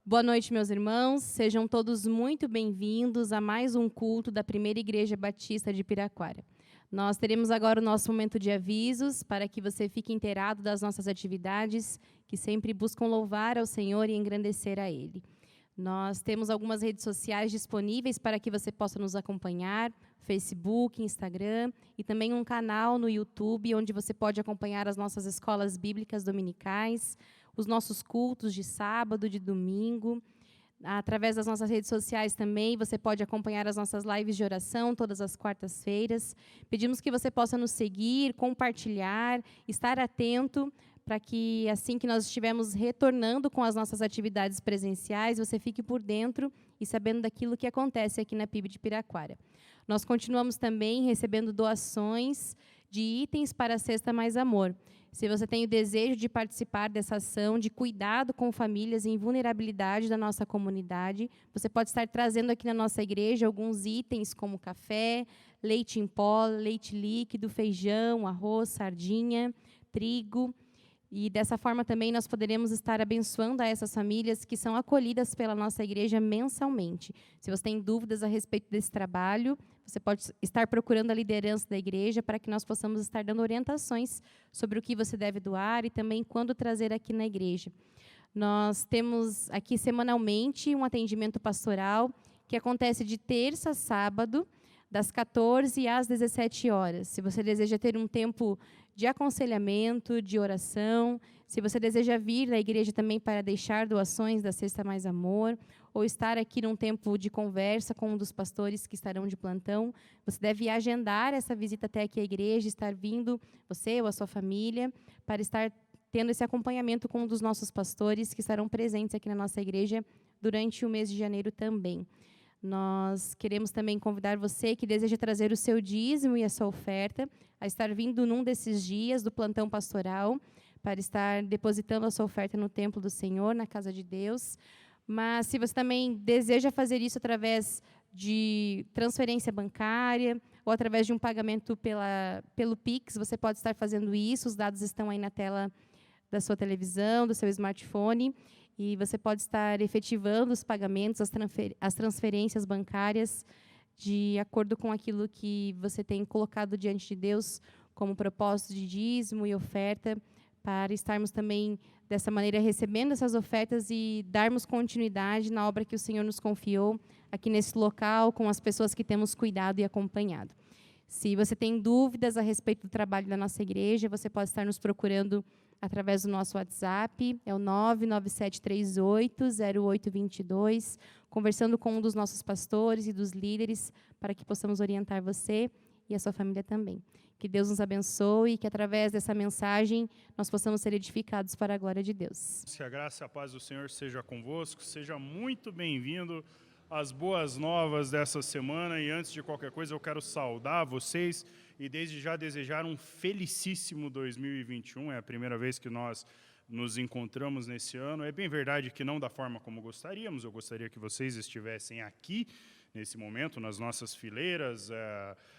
Boa noite, meus irmãos. Sejam todos muito bem-vindos a mais um culto da Primeira Igreja Batista de Piraquara. Nós teremos agora o nosso momento de avisos para que você fique inteirado das nossas atividades, que sempre buscam louvar ao Senhor e engrandecer a Ele. Nós temos algumas redes sociais disponíveis para que você possa nos acompanhar, Facebook, Instagram, e também um canal no YouTube, onde você pode acompanhar as nossas escolas bíblicas dominicais, os nossos cultos de sábado, de domingo. Através das nossas redes sociais também, você pode acompanhar as nossas lives de oração todas as quartas-feiras. Pedimos que você possa nos seguir, compartilhar, estar atento, para que, assim que nós estivermos retornando com as nossas atividades presenciais, você fique por dentro e sabendo daquilo que acontece aqui na PIB de Piraquara. Nós continuamos também recebendo doações de itens para a Cesta Mais Amor. Se você tem o desejo de participar dessa ação de cuidado com famílias em vulnerabilidade da nossa comunidade, você pode estar trazendo aqui na nossa igreja alguns itens como café, leite em pó, leite líquido, feijão, arroz, sardinha, trigo. E dessa forma também nós poderemos estar abençoando a essas famílias que são acolhidas pela nossa igreja mensalmente. Se você tem dúvidas a respeito desse trabalho, você pode estar procurando a liderança da igreja para que nós possamos estar dando orientações sobre o que você deve doar e também quando trazer aqui na igreja. Nós temos aqui semanalmente um atendimento pastoral que acontece de terça a sábado, das 14 às 17 horas. Se você deseja ter um tempo de aconselhamento, de oração, se você deseja vir à igreja também para deixar doações da Cesta Mais Amor, ou estar aqui num tempo de conversa com um dos pastores que estarão de plantão, você deve agendar essa visita até aqui à igreja, estar vindo, você ou a sua família, para estar tendo esse acompanhamento com um dos nossos pastores que estarão presentes aqui na nossa igreja durante o mês de janeiro também. Nós queremos também convidar você que deseja trazer o seu dízimo e a sua oferta a estar vindo num desses dias do plantão pastoral para estar depositando a sua oferta no templo do Senhor, na casa de Deus. Mas se você também deseja fazer isso através de transferência bancária ou através de um pagamento pelo Pix, você pode estar fazendo isso. Os dados estão aí na tela da sua televisão, do seu smartphone. E você pode estar efetivando os pagamentos, as transferências bancárias, de acordo com aquilo que você tem colocado diante de Deus como propósito de dízimo e oferta, para estarmos também, dessa maneira, recebendo essas ofertas e darmos continuidade na obra que o Senhor nos confiou aqui nesse local, com as pessoas que temos cuidado e acompanhado. Se você tem dúvidas a respeito do trabalho da nossa igreja, você pode estar nos procurando através do nosso WhatsApp, é o 997380822, conversando com um dos nossos pastores e dos líderes, para que possamos orientar você e a sua família também. Que Deus nos abençoe e que, através dessa mensagem, nós possamos ser edificados para a glória de Deus. Que a graça e a paz do Senhor seja convosco, seja muito bem-vindo às boas novas dessa semana. E antes de qualquer coisa, eu quero saudar vocês e desde já desejar um felicíssimo 2021. É a primeira vez que nós nos encontramos nesse ano. É bem verdade que não da forma como gostaríamos. Eu gostaria que vocês estivessem aqui nesse momento, nas nossas fileiras,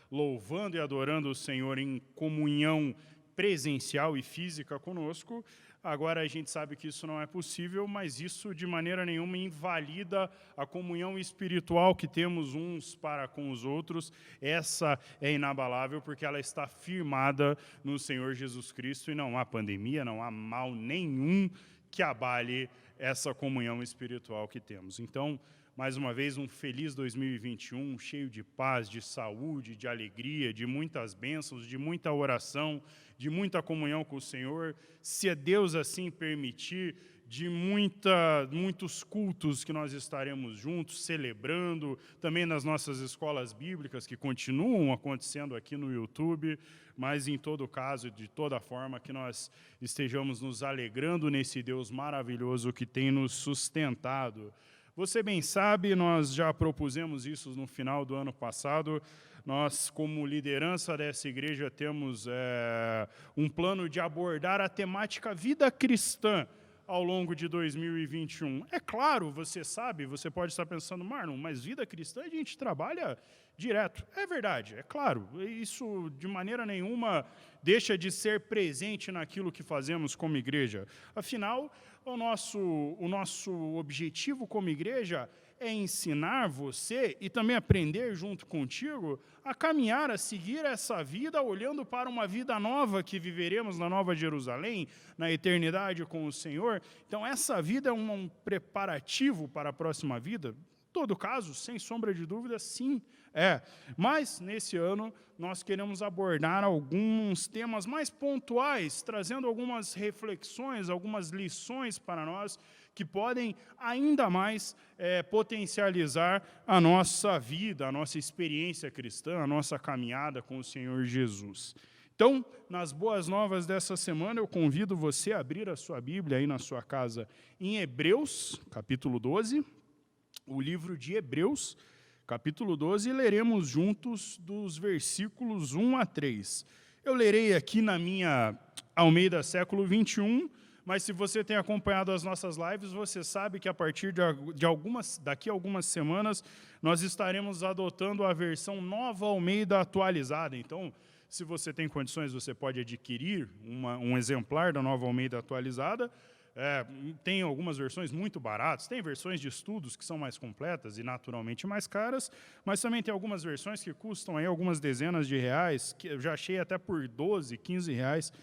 louvando e adorando o Senhor em comunhão presencial e física conosco. Agora a gente sabe que isso não é possível, mas isso de maneira nenhuma invalida a comunhão espiritual que temos uns para com os outros. Essa é inabalável porque ela está firmada no Senhor Jesus Cristo e não há pandemia, não há mal nenhum que abale essa comunhão espiritual que temos. Então, mais uma vez, um feliz 2021, cheio de paz, de saúde, de alegria, de muitas bênçãos, de muita oração, de muita comunhão com o Senhor. Se Deus assim permitir, de muitos cultos que nós estaremos juntos, celebrando, também nas nossas escolas bíblicas, que continuam acontecendo aqui no YouTube, mas em todo caso, de toda forma, que nós estejamos nos alegrando nesse Deus maravilhoso que tem nos sustentado. Você bem sabe, nós já propusemos isso no final do ano passado. Nós, como liderança dessa igreja, temos um plano de abordar a temática vida cristã ao longo de 2021. É claro, você sabe, você pode estar pensando, Marlon, mas vida cristã a gente trabalha direto. É verdade, é claro. Isso, de maneira nenhuma, deixa de ser presente naquilo que fazemos como igreja. Afinal, o nosso objetivo como igreja é ensinar você e também aprender junto contigo a caminhar, a seguir essa vida, olhando para uma vida nova que viveremos na Nova Jerusalém, na eternidade com o Senhor. Então, essa vida é um preparativo para a próxima vida? Em todo caso, sem sombra de dúvida, sim, é. Mas, nesse ano, nós queremos abordar alguns temas mais pontuais, trazendo algumas reflexões, algumas lições para nós, que podem ainda mais potencializar a nossa vida, a nossa experiência cristã, a nossa caminhada com o Senhor Jesus. Então, nas boas novas dessa semana, eu convido você a abrir a sua Bíblia aí na sua casa em Hebreus, capítulo 12, o livro de Hebreus, capítulo 12, e leremos juntos dos versículos 1 a 3. Eu lerei aqui na minha Almeida século 21, mas se você tem acompanhado as nossas lives, você sabe que a partir daqui a algumas semanas, nós estaremos adotando a versão Nova Almeida atualizada. Então, se você tem condições, você pode adquirir um exemplar da Nova Almeida atualizada. Tem algumas versões muito baratas, tem versões de estudos que são mais completas e naturalmente mais caras, mas também tem algumas versões que custam aí algumas dezenas de reais, que eu já achei até por 12, 15 reais,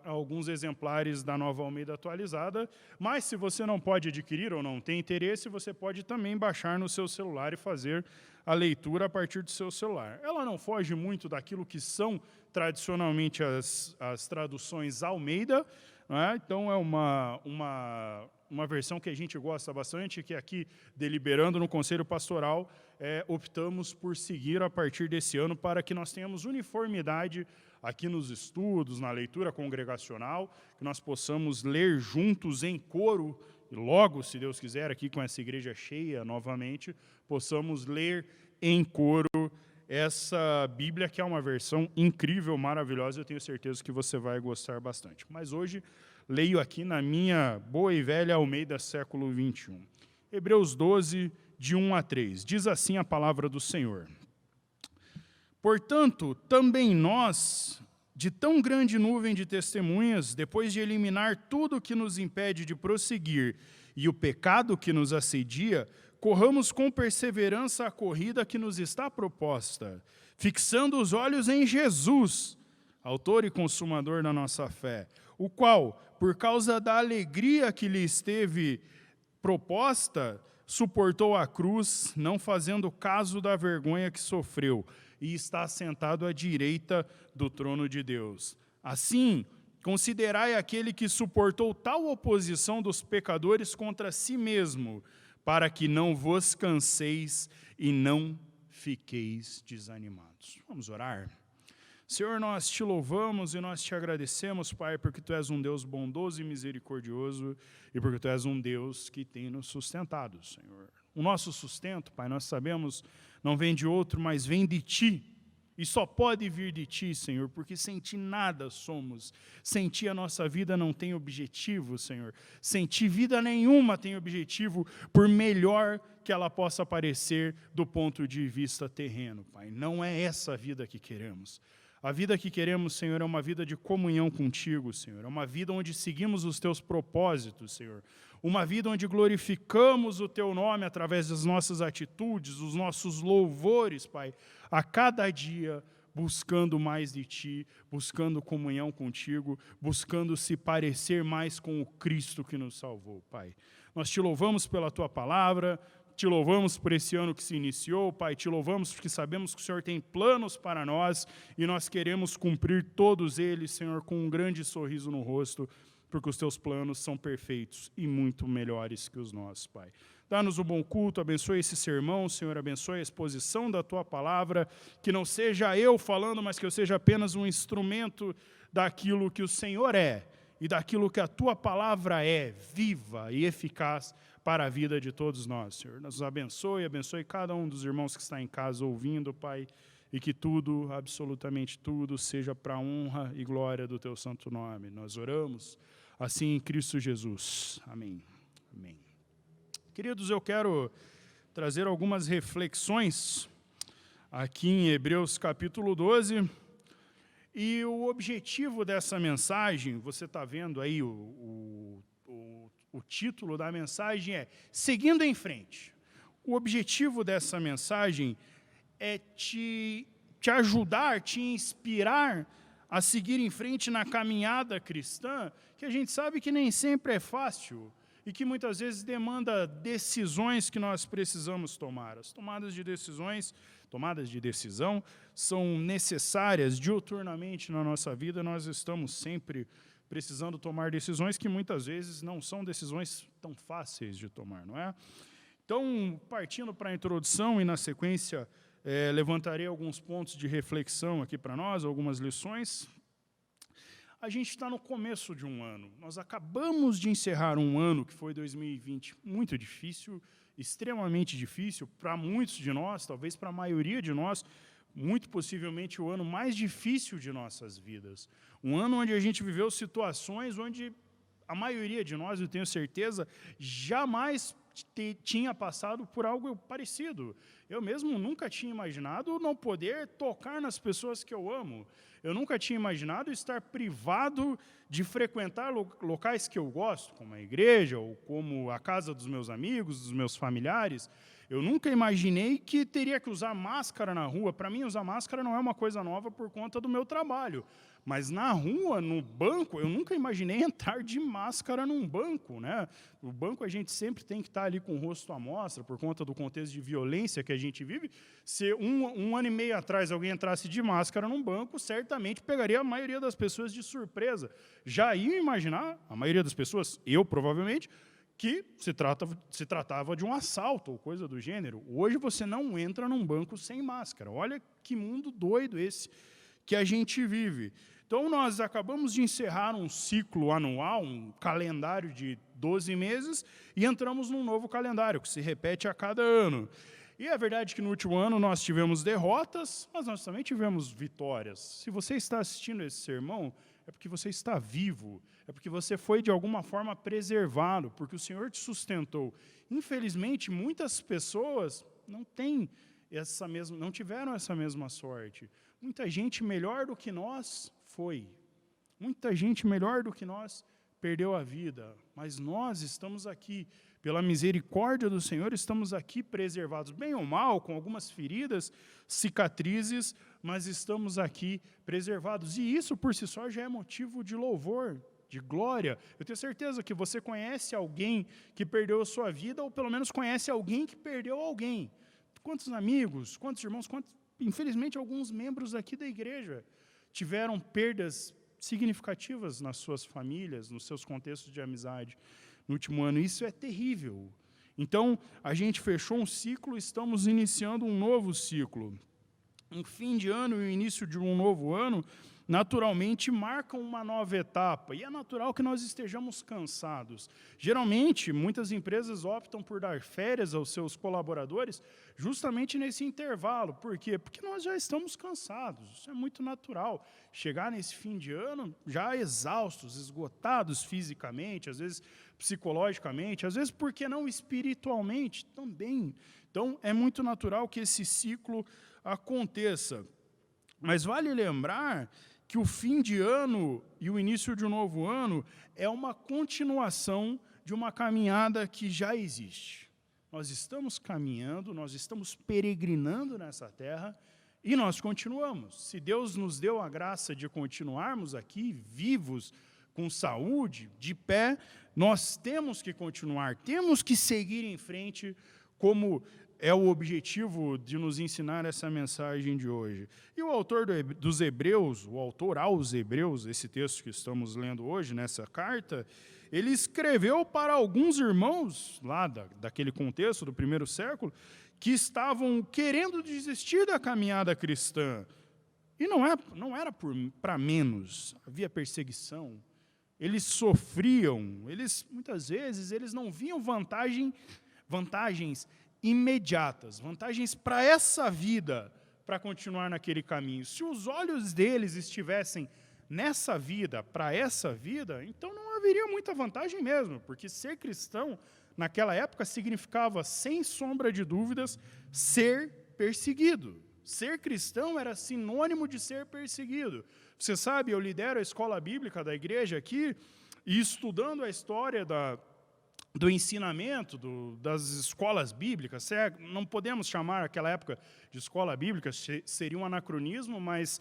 alguns exemplares da Nova Almeida atualizada, mas se você não pode adquirir ou não tem interesse, você pode também baixar no seu celular e fazer a leitura a partir do seu celular. Ela não foge muito daquilo que são tradicionalmente as traduções Almeida, não é? Então é uma versão que a gente gosta bastante, que aqui, deliberando no Conselho Pastoral, optamos por seguir a partir desse ano para que nós tenhamos uniformidade aqui nos estudos, na leitura congregacional, que nós possamos ler juntos em coro, e logo, se Deus quiser, aqui com essa igreja cheia novamente, possamos ler em coro essa Bíblia, que é uma versão incrível, maravilhosa, eu tenho certeza que você vai gostar bastante. Mas hoje, leio aqui na minha boa e velha Almeida século 21. Hebreus 12, de 1 a 3. Diz assim a palavra do Senhor. Portanto, também nós, de tão grande nuvem de testemunhas, depois de eliminar tudo o que nos impede de prosseguir e o pecado que nos assedia, corramos com perseverança a corrida que nos está proposta, fixando os olhos em Jesus, autor e consumador da nossa fé, o qual, por causa da alegria que lhe esteve proposta, suportou a cruz, não fazendo caso da vergonha que sofreu, e está sentado à direita do trono de Deus. Assim, considerai aquele que suportou tal oposição dos pecadores contra si mesmo, para que não vos canseis e não fiqueis desanimados. Vamos orar? Senhor, nós te louvamos e nós te agradecemos, Pai, porque Tu és um Deus bondoso e misericordioso e porque Tu és um Deus que tem nos sustentado, Senhor. O nosso sustento, Pai, nós sabemos, não vem de outro, mas vem de Ti. E só pode vir de Ti, Senhor, porque sem Ti nada somos. Sem Ti a nossa vida não tem objetivo, Senhor. Sem Ti vida nenhuma tem objetivo, por melhor que ela possa parecer do ponto de vista terreno, Pai. Não é essa a vida que queremos. A vida que queremos, Senhor, é uma vida de comunhão contigo, Senhor. É uma vida onde seguimos os Teus propósitos, Senhor. Uma vida onde glorificamos o Teu nome através das nossas atitudes, dos nossos louvores, Pai. A cada dia, buscando mais de Ti, buscando comunhão contigo, buscando se parecer mais com o Cristo que nos salvou, Pai. Nós Te louvamos pela Tua palavra, Te louvamos por esse ano que se iniciou, Pai. Te louvamos porque sabemos que o Senhor tem planos para nós e nós queremos cumprir todos eles, Senhor, com um grande sorriso no rosto, porque os Teus planos são perfeitos e muito melhores que os nossos, Pai. Dá-nos um bom culto, abençoe esse sermão, Senhor, abençoe a exposição da Tua palavra, que não seja eu falando, mas que eu seja apenas um instrumento daquilo que o Senhor é e daquilo que a Tua palavra é, viva e eficaz para a vida de todos nós, Senhor. Nos abençoe, abençoe cada um dos irmãos que está em casa ouvindo, Pai, e que tudo, absolutamente tudo, seja para a honra e glória do Teu santo nome. Nós oramos assim em Cristo Jesus. Amém. Amém. Queridos, eu quero trazer algumas reflexões aqui em Hebreus capítulo 12, E o objetivo dessa mensagem, você está vendo aí, o título da mensagem é Seguindo em Frente. O objetivo dessa mensagem é te ajudar, te inspirar a seguir em frente na caminhada cristã, que a gente sabe que nem sempre é fácil e que muitas vezes demanda decisões que nós precisamos tomar. As tomadas de decisão são necessárias diuturnamente na nossa vida. Nós estamos sempre precisando tomar decisões que muitas vezes não são decisões tão fáceis de tomar, não é? Então, partindo para a introdução e na sequência levantarei alguns pontos de reflexão aqui para nós, algumas lições. A gente está no começo de um ano. Nós acabamos de encerrar um ano que foi 2020, muito difícil, extremamente difícil para muitos de nós, talvez para a maioria de nós, muito possivelmente o ano mais difícil de nossas vidas. Um ano onde a gente viveu situações onde a maioria de nós, eu tenho certeza, jamais tinha passado por algo parecido. Eu mesmo nunca tinha imaginado não poder tocar nas pessoas que eu amo. Eu nunca tinha imaginado estar privado de frequentar locais que eu gosto, como a igreja ou como a casa dos meus amigos, dos meus familiares. Eu nunca imaginei que teria que usar máscara na rua. Para mim, usar máscara não é uma coisa nova por conta do meu trabalho. Mas na rua, no banco, eu nunca imaginei entrar de máscara num banco, né? No banco a gente sempre tem que estar ali com o rosto à mostra, por conta do contexto de violência que a gente vive. Se um ano e meio atrás alguém entrasse de máscara num banco, certamente pegaria a maioria das pessoas de surpresa. Já ia imaginar, a maioria das pessoas, eu provavelmente, que se tratava de um assalto ou coisa do gênero. Hoje você não entra num banco sem máscara. Olha que mundo doido esse que a gente vive. Então, nós acabamos de encerrar um ciclo anual, um calendário de 12 meses, e entramos num novo calendário, que se repete a cada ano. E é verdade que no último ano nós tivemos derrotas, mas nós também tivemos vitórias. Se você está assistindo esse sermão, é porque você está vivo, é porque você foi, de alguma forma, preservado, porque o Senhor te sustentou. Infelizmente, muitas pessoas não tiveram essa mesma sorte. Muita gente melhor do que nós foi. Muita gente melhor do que nós perdeu a vida. Mas nós estamos aqui, pela misericórdia do Senhor, estamos aqui preservados, bem ou mal, com algumas feridas, cicatrizes, mas estamos aqui preservados. E isso, por si só, já é motivo de louvor, de glória. Eu tenho certeza que você conhece alguém que perdeu a sua vida, ou pelo menos conhece alguém que perdeu alguém. Quantos amigos, quantos irmãos, infelizmente, alguns membros aqui da igreja tiveram perdas significativas nas suas famílias, nos seus contextos de amizade no último ano. Isso é terrível. Então, a gente fechou um ciclo, estamos iniciando um novo ciclo. Um fim de ano e o início de um novo ano, naturalmente, marcam uma nova etapa. E é natural que nós estejamos cansados. Geralmente, muitas empresas optam por dar férias aos seus colaboradores justamente nesse intervalo. Por quê? Porque nós já estamos cansados. Isso é muito natural. Chegar nesse fim de ano já exaustos, esgotados fisicamente, às vezes psicologicamente, às vezes, por que não espiritualmente também. Então, é muito natural que esse ciclo aconteça. Mas vale lembrar que o fim de ano e o início de um novo ano é uma continuação de uma caminhada que já existe. Nós estamos caminhando, nós estamos peregrinando nessa terra e nós continuamos. Se Deus nos deu a graça de continuarmos aqui, vivos, com saúde, de pé, nós temos que continuar, temos que seguir em frente, como é o objetivo de nos ensinar essa mensagem de hoje. E o autor dos Hebreus, o autor aos Hebreus, esse texto que estamos lendo hoje, nessa carta, ele escreveu para alguns irmãos, lá daquele contexto do primeiro século, que estavam querendo desistir da caminhada cristã. E não era para menos, havia perseguição. Eles sofriam, muitas vezes, eles não viam vantagens imediatas, vantagens para essa vida, para continuar naquele caminho. Se os olhos deles estivessem nessa vida, para essa vida, então não haveria muita vantagem mesmo, porque ser cristão, naquela época, significava, sem sombra de dúvidas, ser perseguido. Ser cristão era sinônimo de ser perseguido. Você sabe, eu lidero a escola bíblica da igreja aqui, e estudando a história do ensinamento, das escolas bíblicas, não podemos chamar aquela época de escola bíblica, seria um anacronismo, mas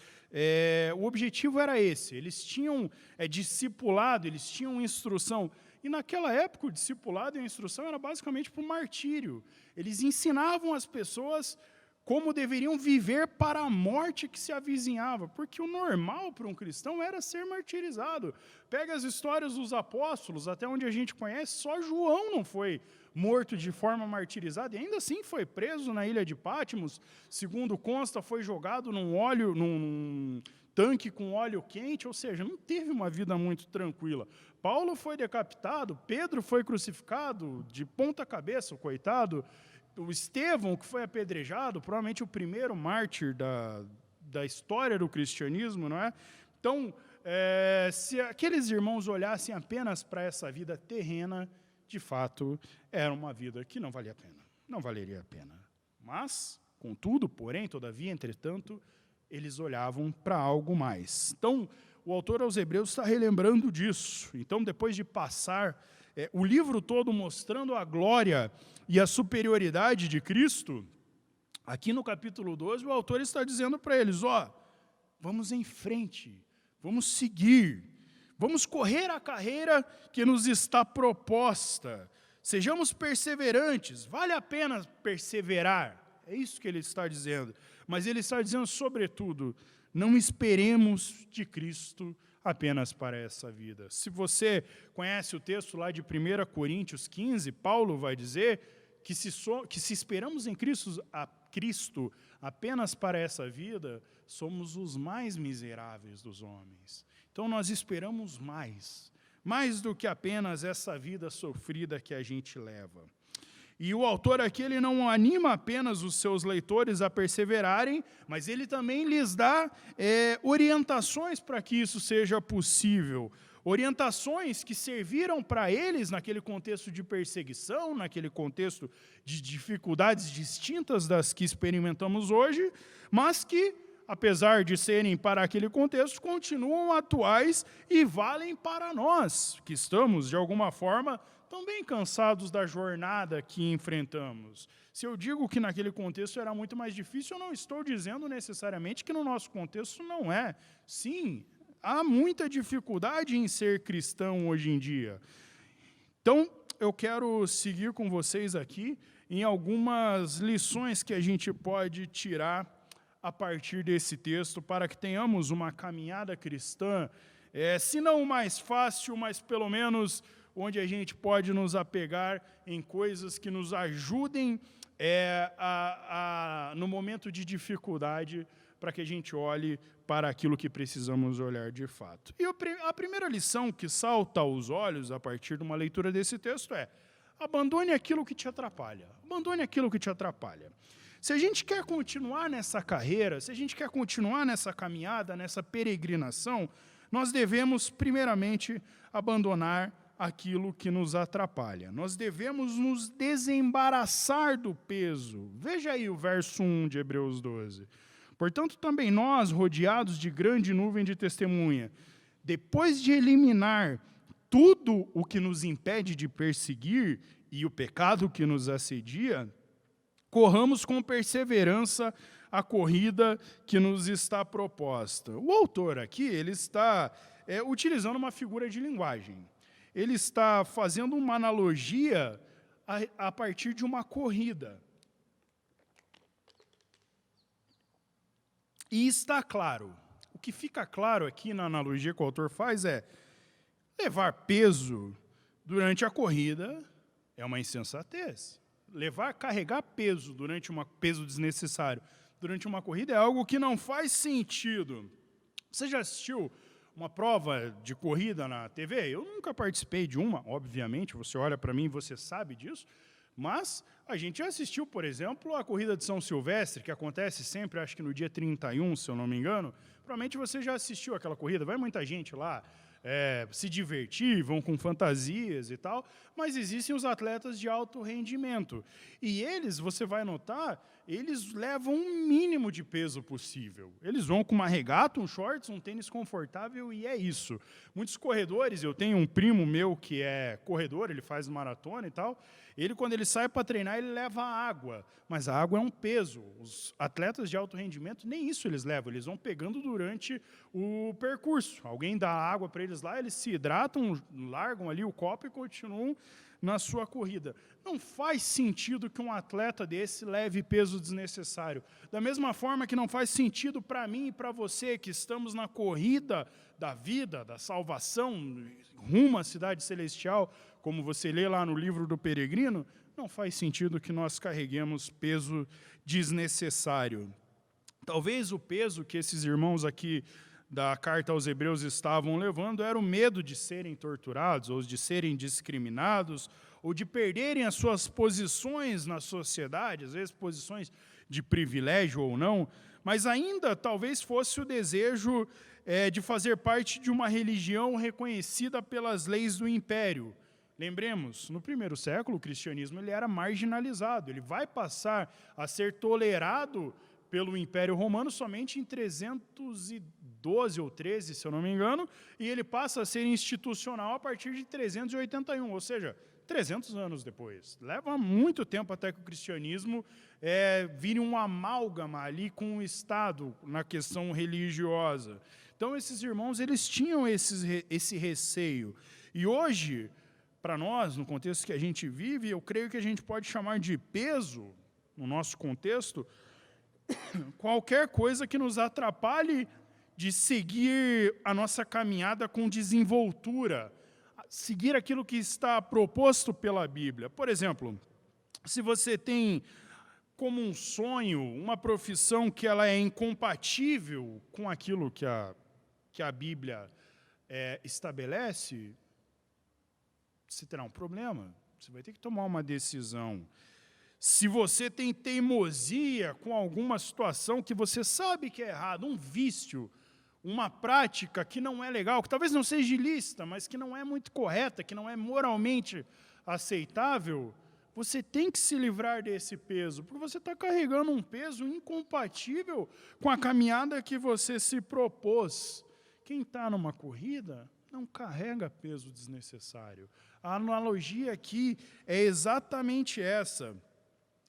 o objetivo era esse. Eles tinham discipulado, eles tinham instrução. E naquela época o discipulado e a instrução era basicamente para o martírio. Eles ensinavam as pessoas como deveriam viver para a morte que se avizinhava, porque o normal para um cristão era ser martirizado. Pega as histórias dos apóstolos, até onde a gente conhece, só João não foi morto de forma martirizada, e ainda assim foi preso na ilha de Patmos, segundo consta, foi jogado num tanque com óleo quente, ou seja, não teve uma vida muito tranquila. Paulo foi decapitado, Pedro foi crucificado de ponta cabeça, o coitado. O Estevão, que foi apedrejado, provavelmente o primeiro mártir da história do cristianismo, não é? Então, se aqueles irmãos olhassem apenas para essa vida terrena, de fato, era uma vida que não valia a pena, não valeria a pena. Mas, contudo, porém, todavia, entretanto, eles olhavam para algo mais. Então, o autor aos Hebreus está relembrando disso. Então, depois de passar o livro todo mostrando a glória e a superioridade de Cristo, aqui no capítulo 12, o autor está dizendo para eles, vamos em frente, vamos seguir, vamos correr a carreira que nos está proposta, sejamos perseverantes, vale a pena perseverar, é isso que ele está dizendo, mas ele está dizendo, sobretudo, não esperemos de Cristo apenas para essa vida. Se você conhece o texto lá de 1 Coríntios 15, Paulo vai dizer que se esperamos em Cristo apenas para essa vida, somos os mais miseráveis dos homens. Então nós esperamos mais do que apenas essa vida sofrida que a gente leva. E o autor aqui, ele não anima apenas os seus leitores a perseverarem, mas ele também lhes dá orientações para que isso seja possível. Orientações que serviram para eles naquele contexto de perseguição, naquele contexto de dificuldades distintas das que experimentamos hoje, mas que, apesar de serem para aquele contexto, continuam atuais e valem para nós, que estamos, de alguma forma, também cansados da jornada que enfrentamos. Se eu digo que naquele contexto era muito mais difícil, eu não estou dizendo necessariamente que no nosso contexto não é. Sim, há muita dificuldade em ser cristão hoje em dia. Então, eu quero seguir com vocês aqui em algumas lições que a gente pode tirar a partir desse texto, para que tenhamos uma caminhada cristã, se não mais fácil, mas pelo menos onde a gente pode nos apegar em coisas que nos ajudem no momento de dificuldade, para que a gente olhe para aquilo que precisamos olhar de fato. E a primeira lição que salta aos olhos a partir de uma leitura desse texto é: abandone aquilo que te atrapalha. Abandone aquilo que te atrapalha. Se a gente quer continuar nessa carreira, se a gente quer continuar nessa caminhada, nessa peregrinação, nós devemos, primeiramente, abandonar aquilo que nos atrapalha. Nós devemos nos desembaraçar do peso. Veja aí o verso 1 de Hebreus 12. Portanto, também nós, rodeados de grande nuvem de testemunha, depois de eliminar tudo o que nos impede de perseguir e o pecado que nos assedia, corramos com perseverança a corrida que nos está proposta. O autor aqui, ele está utilizando uma figura de linguagem. Ele está fazendo uma analogia a partir de uma corrida. E está claro, o que fica claro aqui na analogia que o autor faz é: levar peso durante a corrida é uma insensatez. Carregar peso peso desnecessário durante uma corrida é algo que não faz sentido. Você já assistiu uma prova de corrida na TV? Eu nunca participei de uma, obviamente, você olha para mim e você sabe disso, mas a gente já assistiu, por exemplo, a corrida de São Silvestre, que acontece sempre, acho que no dia 31, se eu não me engano. Provavelmente você já assistiu aquela corrida, vai muita gente lá, se divertir, vão com fantasias e tal, mas existem os atletas de alto rendimento. E eles, você vai notar, eles levam o mínimo de peso possível. Eles vão com uma regata, um shorts, um tênis confortável e é isso. Muitos corredores, eu tenho um primo meu que é corredor, ele faz maratona e tal, ele, quando ele sai para treinar, ele leva água, mas a água é um peso. Os atletas de alto rendimento, nem isso eles levam, eles vão pegando durante o percurso. Alguém dá água para eles lá, eles se hidratam, largam ali o copo e continuam na sua corrida. Não faz sentido que um atleta desse leve peso desnecessário. Da mesma forma que não faz sentido para mim e para você, que estamos na corrida da vida, da salvação, rumo à cidade celestial, como você lê lá no livro do Peregrino, não faz sentido que nós carreguemos peso desnecessário. Talvez o peso que esses irmãos aqui da carta aos Hebreus estavam levando era o medo de serem torturados, ou de serem discriminados, ou de perderem as suas posições na sociedade, às vezes posições de privilégio ou não, mas ainda talvez fosse o desejo de fazer parte de uma religião reconhecida pelas leis do império. Lembremos, no primeiro século, o cristianismo ele era marginalizado, ele vai passar a ser tolerado pelo Império Romano somente em 312 ou 13, se eu não me engano, e ele passa a ser institucional a partir de 381, ou seja, 300 anos depois. Leva muito tempo até que o cristianismo vire um amálgama ali com o Estado na questão religiosa. Então, esses irmãos, eles tinham esse receio. E hoje, para nós, no contexto que a gente vive, eu creio que a gente pode chamar de peso, no nosso contexto, qualquer coisa que nos atrapalhe de seguir a nossa caminhada com desenvoltura, seguir aquilo que está proposto pela Bíblia. Por exemplo, se você tem como um sonho uma profissão que ela é incompatível com aquilo que a Bíblia estabelece, você terá um problema, você vai ter que tomar uma decisão. Se você tem teimosia com alguma situação que você sabe que é errado, um vício, uma prática que não é legal, que talvez não seja ilícita, mas que não é muito correta, que não é moralmente aceitável, você tem que se livrar desse peso, porque você está carregando um peso incompatível com a caminhada que você se propôs. Quem está numa corrida não carrega peso desnecessário. A analogia aqui é exatamente essa.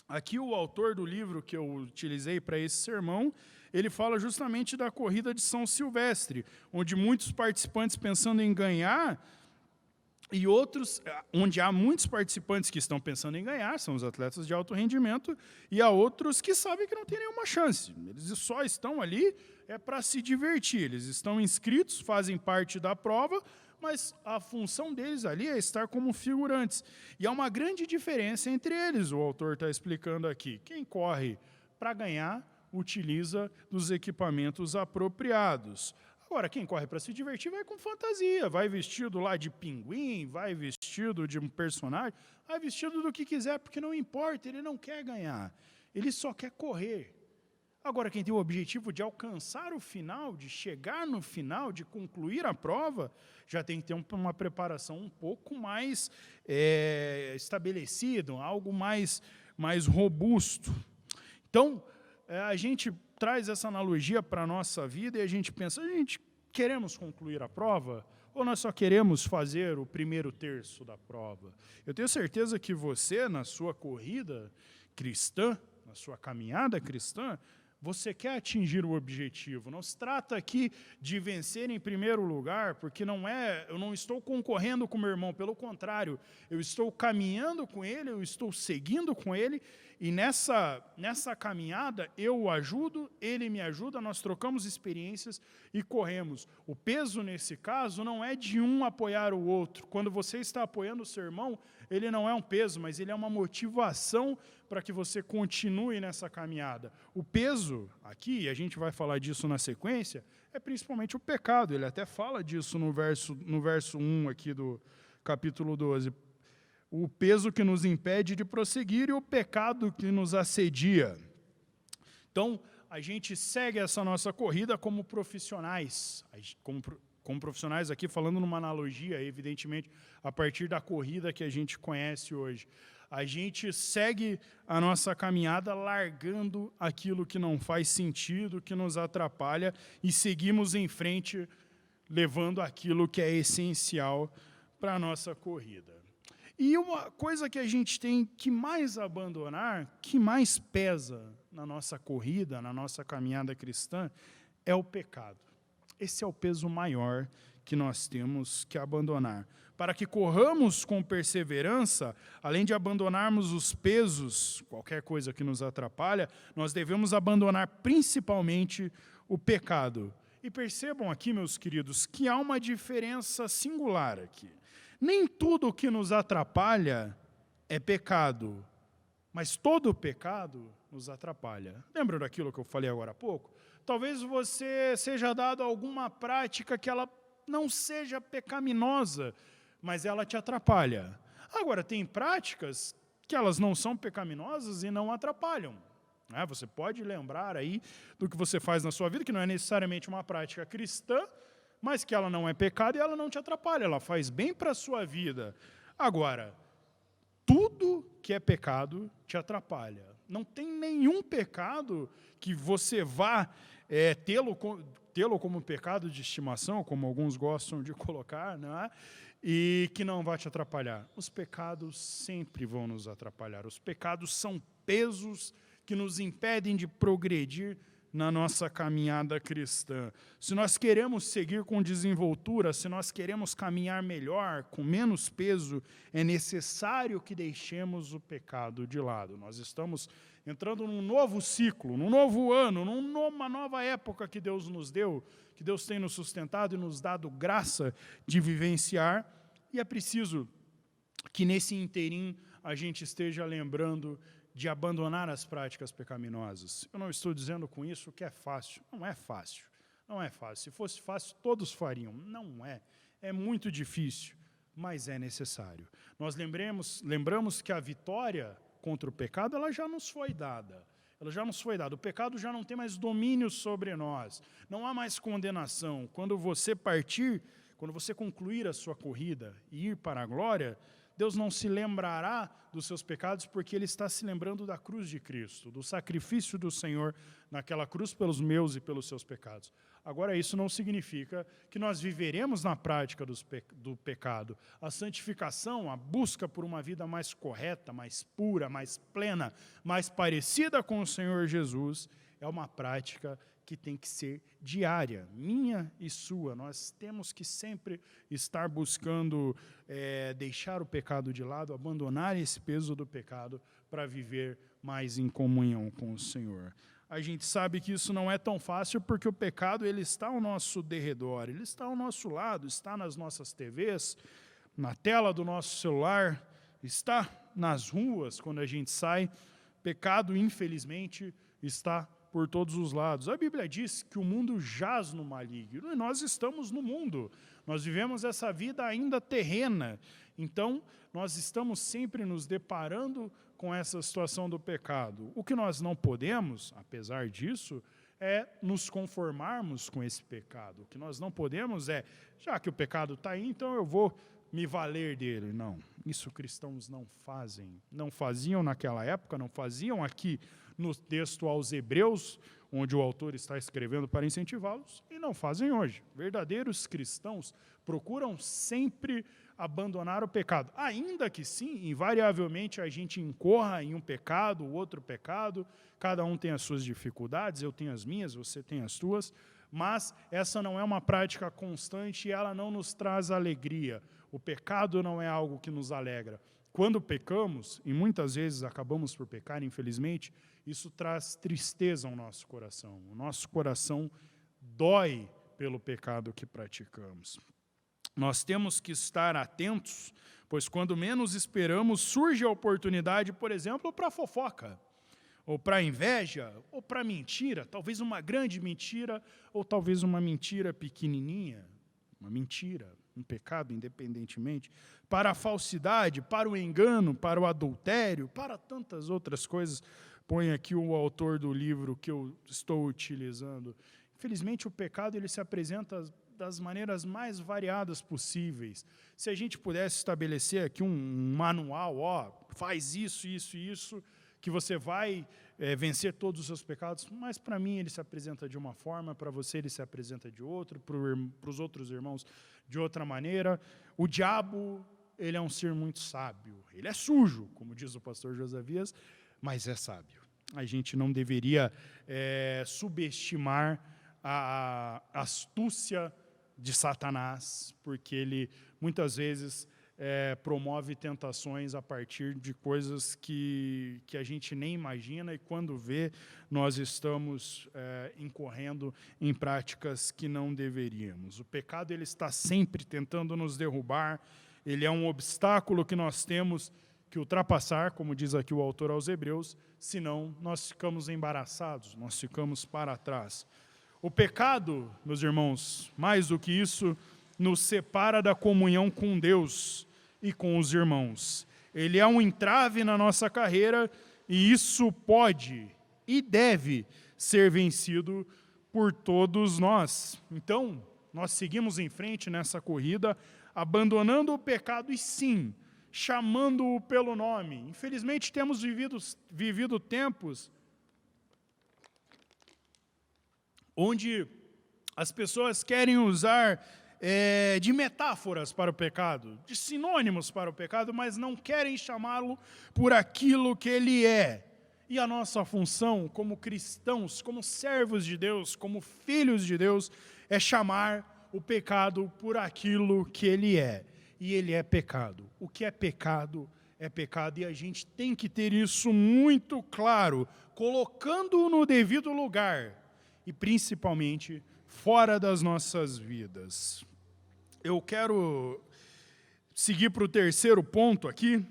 Aqui o autor do livro que eu utilizei para esse sermão, ele fala justamente da corrida de São Silvestre, onde muitos participantes pensando em ganhar, e outros, onde há muitos participantes que estão pensando em ganhar, são os atletas de alto rendimento, e há outros que sabem que não tem nenhuma chance. Eles só estão ali para se divertir, eles estão inscritos, fazem parte da prova, mas a função deles ali é estar como figurantes. E há uma grande diferença entre eles, o autor está explicando aqui. Quem corre para ganhar, utiliza dos equipamentos apropriados. Agora, quem corre para se divertir vai com fantasia, vai vestido lá de pinguim, vai vestido de um personagem, vai vestido do que quiser, porque não importa, ele não quer ganhar, ele só quer correr. Agora, quem tem o objetivo de alcançar o final, de chegar no final, de concluir a prova, já tem que ter uma preparação um pouco mais estabelecida, algo mais robusto. Então, a gente traz essa analogia para a nossa vida e a gente pensa, a gente queremos concluir a prova ou nós só queremos fazer o primeiro terço da prova? Eu tenho certeza que você, na sua corrida cristã, na sua caminhada cristã, você quer atingir o objetivo. Não se trata aqui de vencer em primeiro lugar, porque eu não estou concorrendo com o meu irmão, pelo contrário, eu estou caminhando com ele, eu estou seguindo com ele, e nessa caminhada eu o ajudo, ele me ajuda, nós trocamos experiências e corremos. O peso, nesse caso, não é de um apoiar o outro. Quando você está apoiando o seu irmão, ele não é um peso, mas ele é uma motivação para que você continue nessa caminhada. O peso, aqui, e a gente vai falar disso na sequência, é principalmente o pecado. Ele até fala disso no verso 1 aqui do capítulo 12. O peso que nos impede de prosseguir e o pecado que nos assedia. Então, a gente segue essa nossa corrida como profissionais, como profissionais aqui, falando numa analogia, evidentemente, a partir da corrida que a gente conhece hoje. A gente segue a nossa caminhada largando aquilo que não faz sentido, que nos atrapalha, e seguimos em frente, levando aquilo que é essencial para a nossa corrida. E uma coisa que a gente tem que mais abandonar, que mais pesa na nossa corrida, na nossa caminhada cristã, é o pecado. Esse é o peso maior que nós temos que abandonar. Para que corramos com perseverança, além de abandonarmos os pesos, qualquer coisa que nos atrapalha, nós devemos abandonar principalmente o pecado. E percebam aqui, meus queridos, que há uma diferença singular aqui. Nem tudo que nos atrapalha é pecado, mas todo pecado nos atrapalha. Lembra daquilo que eu falei agora há pouco? Talvez você seja dado a alguma prática que ela não seja pecaminosa, mas ela te atrapalha. Agora, tem práticas que elas não são pecaminosas e não atrapalham. Você pode lembrar aí do que você faz na sua vida, que não é necessariamente uma prática cristã, mas que ela não é pecado e ela não te atrapalha, ela faz bem para a sua vida. Agora, tudo que é pecado te atrapalha. Não tem nenhum pecado que você vá tê-lo como pecado de estimação, como alguns gostam de colocar, e que não vai te atrapalhar. Os pecados sempre vão nos atrapalhar. Os pecados são pesos que nos impedem de progredir na nossa caminhada cristã. Se nós queremos seguir com desenvoltura, se nós queremos caminhar melhor, com menos peso, é necessário que deixemos o pecado de lado. Nós estamos entrando num novo ciclo, num novo ano, numa nova época que Deus nos deu, que Deus tem nos sustentado e nos dado graça de vivenciar, e é preciso que nesse inteirinho a gente esteja lembrando de abandonar as práticas pecaminosas. Eu não estou dizendo com isso que é fácil. Não é fácil. Não é fácil. Se fosse fácil, todos fariam. Não é. É muito difícil, mas é necessário. Nós lembramos que a vitória contra o pecado, ela já nos foi dada. Ela já nos foi dada. O pecado já não tem mais domínio sobre nós. Não há mais condenação. Quando você concluir a sua corrida e ir para a glória, Deus não se lembrará dos seus pecados, porque Ele está se lembrando da cruz de Cristo, do sacrifício do Senhor naquela cruz pelos meus e pelos seus pecados. Agora, isso não significa que nós viveremos na prática do pecado. A santificação, a busca por uma vida mais correta, mais pura, mais plena, mais parecida com o Senhor Jesus, é uma prática que tem que ser diária, minha e sua. Nós temos que sempre estar buscando deixar o pecado de lado, abandonar esse peso do pecado para viver mais em comunhão com o Senhor. A gente sabe que isso não é tão fácil porque o pecado ele está ao nosso derredor, ele está ao nosso lado, está nas nossas TVs, na tela do nosso celular, está nas ruas quando a gente sai. Pecado, infelizmente, está por todos os lados. A Bíblia diz que o mundo jaz no maligno, e nós estamos no mundo. Nós vivemos essa vida ainda terrena. Então, nós estamos sempre nos deparando com essa situação do pecado. O que nós não podemos, apesar disso, é nos conformarmos com esse pecado. O que nós não podemos é, já que o pecado está aí, então eu vou me valer dele. Não, isso cristãos não fazem. Não faziam naquela época, não faziam aqui no texto aos Hebreus, onde o autor está escrevendo para incentivá-los, e não fazem hoje. Verdadeiros cristãos procuram sempre abandonar o pecado, ainda que sim, invariavelmente a gente incorra em um pecado, outro pecado, cada um tem as suas dificuldades, eu tenho as minhas, você tem as suas, mas essa não é uma prática constante e ela não nos traz alegria. O pecado não é algo que nos alegra. Quando pecamos, e muitas vezes acabamos por pecar, infelizmente, isso traz tristeza ao nosso coração. O nosso coração dói pelo pecado que praticamos. Nós temos que estar atentos, pois quando menos esperamos, surge a oportunidade, por exemplo, para fofoca, ou para inveja, ou para mentira, talvez uma grande mentira, ou talvez uma mentira pequenininha, uma mentira, um pecado independentemente, para a falsidade, para o engano, para o adultério, para tantas outras coisas. Põe aqui o autor do livro que eu estou utilizando. Infelizmente, o pecado ele se apresenta das maneiras mais variadas possíveis. Se a gente pudesse estabelecer aqui um manual, faz isso, isso e isso, que você vai vencer todos os seus pecados, mas para mim ele se apresenta de uma forma, para você ele se apresenta de outra, para os outros irmãos de outra maneira. O diabo, ele é um ser muito sábio, ele é sujo, como diz o pastor Josias, mas é sábio. A gente não deveria subestimar a astúcia de Satanás, porque ele muitas vezes promove tentações a partir de coisas que a gente nem imagina, e quando vê, nós estamos incorrendo em práticas que não deveríamos. O pecado ele está sempre tentando nos derrubar, ele é um obstáculo que nós temos que ultrapassar, como diz aqui o autor aos Hebreus, senão nós ficamos embaraçados, nós ficamos para trás. O pecado, meus irmãos, mais do que isso, nos separa da comunhão com Deus e com os irmãos. Ele é um entrave na nossa carreira e isso pode e deve ser vencido por todos nós. Então, nós seguimos em frente nessa corrida, abandonando o pecado e sim, chamando-o pelo nome. Infelizmente, temos vivido tempos onde as pessoas querem usar de metáforas para o pecado, de sinônimos para o pecado, mas não querem chamá-lo por aquilo que ele é. E a nossa função como cristãos, como servos de Deus, como filhos de Deus, é chamar o pecado por aquilo que ele é. E ele é pecado. O que é pecado, e a gente tem que ter isso muito claro, colocando-o no devido lugar, e principalmente fora das nossas vidas. Eu quero seguir para o terceiro ponto aqui,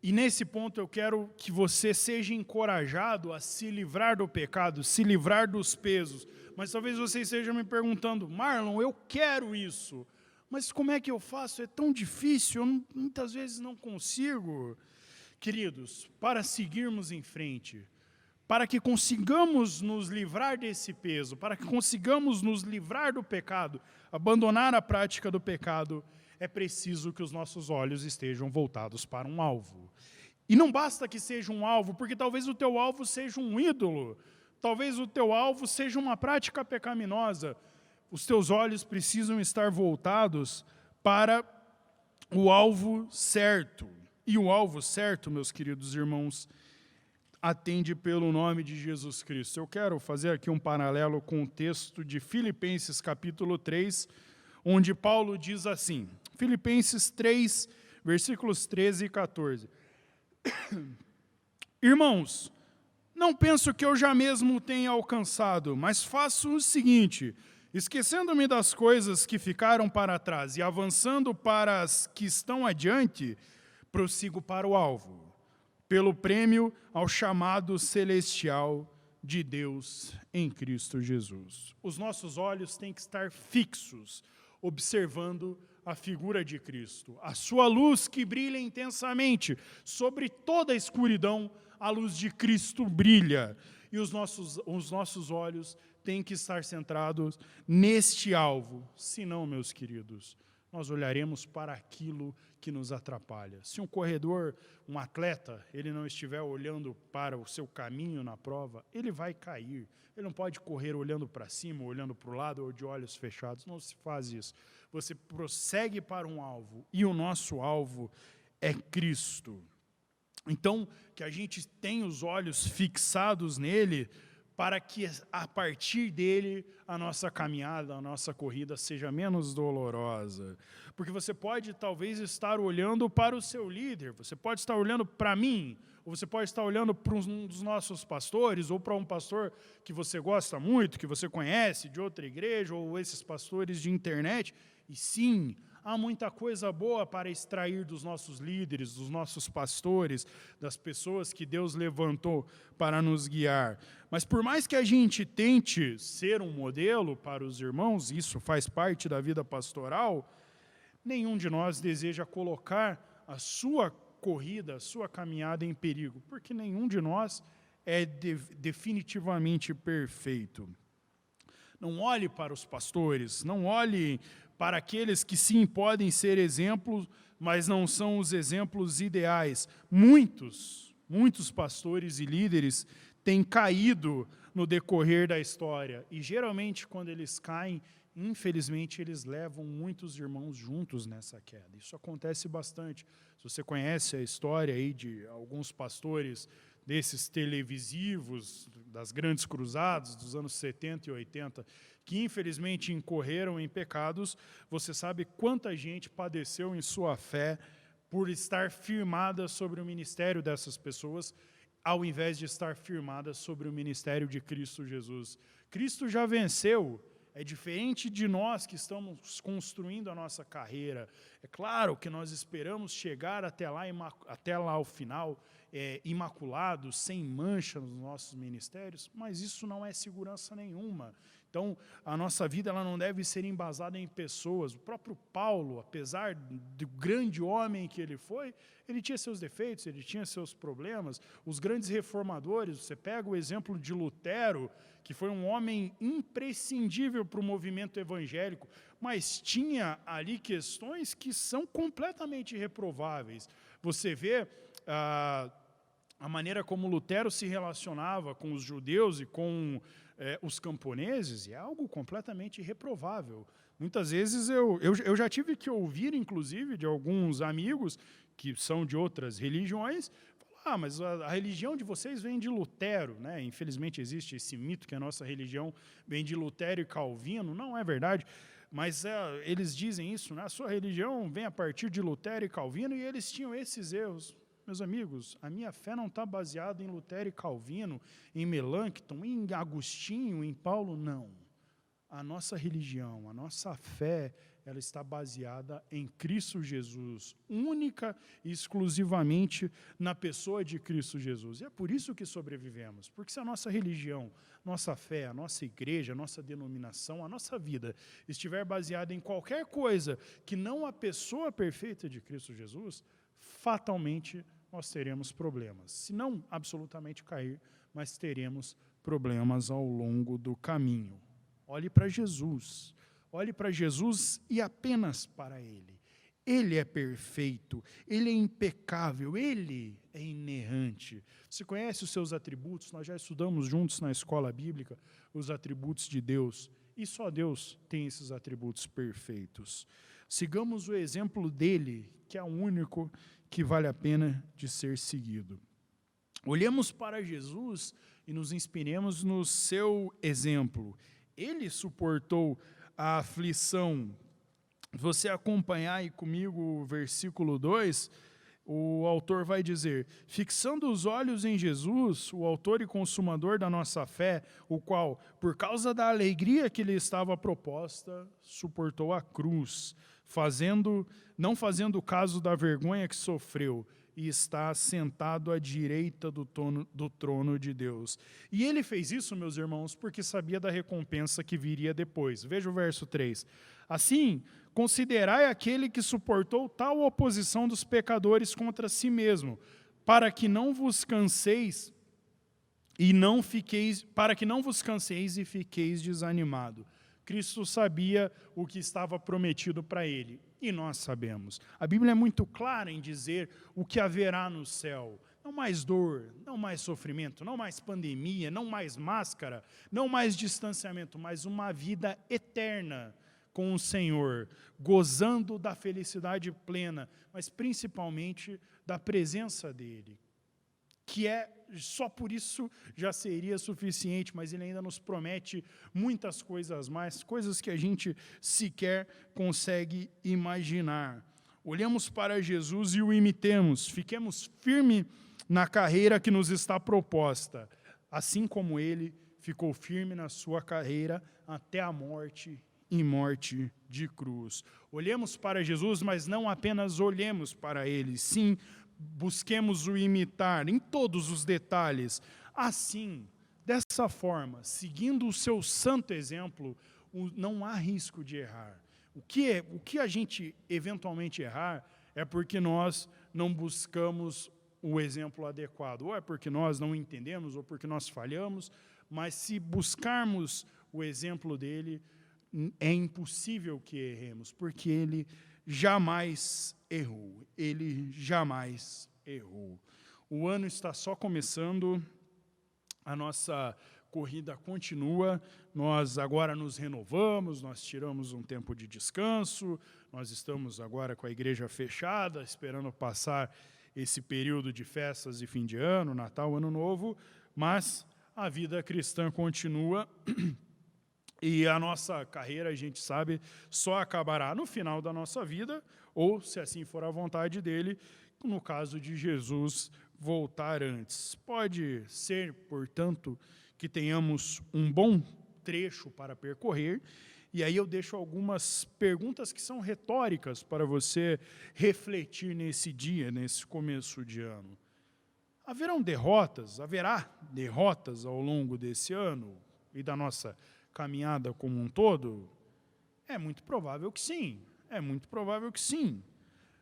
e nesse ponto eu quero que você seja encorajado a se livrar do pecado, se livrar dos pesos. Mas talvez você esteja me perguntando, Marlon, eu quero isso, mas como é que eu faço? É tão difícil, muitas vezes não consigo. Queridos, para seguirmos em frente, para que consigamos nos livrar desse peso, para que consigamos nos livrar do pecado, abandonar a prática do pecado, é preciso que os nossos olhos estejam voltados para um alvo. E não basta que seja um alvo, porque talvez o teu alvo seja um ídolo, talvez o teu alvo seja uma prática pecaminosa. Os teus olhos precisam estar voltados para o alvo certo. E o alvo certo, meus queridos irmãos, atende pelo nome de Jesus Cristo. Eu quero fazer aqui um paralelo com o texto de Filipenses capítulo 3, onde Paulo diz assim, Filipenses 3, versículos 13 e 14. Irmãos, não penso que eu já mesmo tenha alcançado, mas faço o seguinte, esquecendo-me das coisas que ficaram para trás e avançando para as que estão adiante, prossigo para o alvo, pelo prêmio ao chamado celestial de Deus em Cristo Jesus. Os nossos olhos têm que estar fixos, observando a figura de Cristo. A sua luz que brilha intensamente sobre toda a escuridão, a luz de Cristo brilha. E os nossos olhos têm que estar centrados neste alvo. Senão, meus queridos, nós olharemos para aquilo que nos atrapalha. Se um corredor, um atleta, ele não estiver olhando para o seu caminho na prova, ele vai cair. Ele não pode correr olhando para cima, olhando para o lado ou de olhos fechados. Não se faz isso. Você prossegue para um alvo, e o nosso alvo é Cristo. Então, que a gente tenha os olhos fixados nele, para que a partir dele a nossa caminhada, a nossa corrida seja menos dolorosa. Porque você pode talvez estar olhando para o seu líder, você pode estar olhando para mim, ou você pode estar olhando para um dos nossos pastores, ou para um pastor que você gosta muito, que você conhece de outra igreja, ou esses pastores de internet. E sim, há muita coisa boa para extrair dos nossos líderes, dos nossos pastores, das pessoas que Deus levantou para nos guiar. Mas por mais que a gente tente ser um modelo para os irmãos, isso faz parte da vida pastoral, nenhum de nós deseja colocar a sua corrida, a sua caminhada em perigo, porque nenhum de nós é definitivamente perfeito. Não olhe para os pastores, não olhe para aqueles que sim podem ser exemplos, mas não são os exemplos ideais. Muitos pastores e líderes têm caído no decorrer da história. E geralmente quando eles caem, infelizmente eles levam muitos irmãos juntos nessa queda. Isso acontece bastante. Se você conhece a história aí de alguns pastores desses televisivos, das grandes cruzadas dos anos 70 e 80, que infelizmente incorreram em pecados, você sabe quanta gente padeceu em sua fé por estar firmada sobre o ministério dessas pessoas, ao invés de estar firmada sobre o ministério de Cristo Jesus. Cristo já venceu. É diferente de nós que estamos construindo a nossa carreira. É claro que nós esperamos chegar até lá ao final, imaculados, sem mancha nos nossos ministérios, mas isso não é segurança nenhuma. Então, a nossa vida ela não deve ser embasada em pessoas. O próprio Paulo, apesar do grande homem que ele foi, ele tinha seus defeitos, ele tinha seus problemas. Os grandes reformadores, você pega o exemplo de Lutero, que foi um homem imprescindível para o movimento evangélico, mas tinha ali questões que são completamente reprováveis. Você vê a maneira como Lutero se relacionava com os judeus e com os camponeses, é algo completamente reprovável. Muitas vezes eu já tive que ouvir, inclusive, de alguns amigos que são de outras religiões, mas a religião de vocês vem de Lutero, né? Infelizmente existe esse mito que a nossa religião vem de Lutero e Calvino. Não é verdade, mas eles dizem isso, né? A sua religião vem a partir de Lutero e Calvino, e eles tinham esses erros. Meus amigos, a minha fé não está baseada em Lutero e Calvino, em Melancton, em Agostinho, em Paulo, não. A nossa religião, a nossa fé, ela está baseada em Cristo Jesus, única e exclusivamente na pessoa de Cristo Jesus. E é por isso que sobrevivemos, porque se a nossa religião, nossa fé, a nossa igreja, a nossa denominação, a nossa vida estiver baseada em qualquer coisa que não a pessoa perfeita de Cristo Jesus, fatalmente nós teremos problemas. Se não absolutamente cair, mas teremos problemas ao longo do caminho. Olhe para Jesus. Olhe para Jesus e apenas para Ele. Ele é perfeito, Ele é impecável, Ele é inerrante. Você conhece os seus atributos? Nós já estudamos juntos na escola bíblica os atributos de Deus. E só Deus tem esses atributos perfeitos. Sigamos o exemplo dele, que é o único que vale a pena de ser seguido. Olhemos para Jesus e nos inspiremos no seu exemplo. Ele suportou a aflição. Você acompanhar aí comigo o versículo 2, o autor vai dizer: fixando os olhos em Jesus, o autor e consumador da nossa fé, o qual, por causa da alegria que lhe estava proposta, suportou a cruz, não fazendo caso da vergonha que sofreu, e está sentado à direita do trono de Deus. E ele fez isso, meus irmãos, porque sabia da recompensa que viria depois. Veja o verso 3. Assim, considerai aquele que suportou tal oposição dos pecadores contra si mesmo, para que não vos canseis e fiqueis desanimado. Cristo sabia o que estava prometido para ele, e nós sabemos. A Bíblia é muito clara em dizer o que haverá no céu. Não mais dor, não mais sofrimento, não mais pandemia, não mais máscara, não mais distanciamento, mas uma vida eterna com o Senhor, gozando da felicidade plena, mas principalmente da presença dEle, que só por isso já seria suficiente, mas Ele ainda nos promete muitas coisas mais, coisas que a gente sequer consegue imaginar. Olhemos para Jesus e o imitemos, fiquemos firmes na carreira que nos está proposta, assim como Ele ficou firme na sua carreira até a morte e morte de cruz. Olhemos para Jesus, mas não apenas olhemos para Ele, sim, busquemos o imitar em todos os detalhes. Assim, dessa forma, seguindo o seu santo exemplo, não há risco de errar. O que a gente eventualmente errar é porque nós não buscamos o exemplo adequado, ou é porque nós não entendemos, ou porque nós falhamos, mas se buscarmos o exemplo dele, é impossível que erremos, porque ele jamais errou. Ele jamais errou. O ano está só começando, a nossa corrida continua, nós agora nos renovamos, nós tiramos um tempo de descanso, nós estamos agora com a igreja fechada, esperando passar esse período de festas de fim de ano, Natal, Ano Novo, mas a vida cristã continua e a nossa carreira, a gente sabe, só acabará no final da nossa vida, ou, se assim for a vontade dele, no caso de Jesus voltar antes. Pode ser, portanto, que tenhamos um bom trecho para percorrer, e aí eu deixo algumas perguntas que são retóricas para você refletir nesse dia, nesse começo de ano. Haverá derrotas ao longo desse ano e da nossa caminhada como um todo? É muito provável que sim,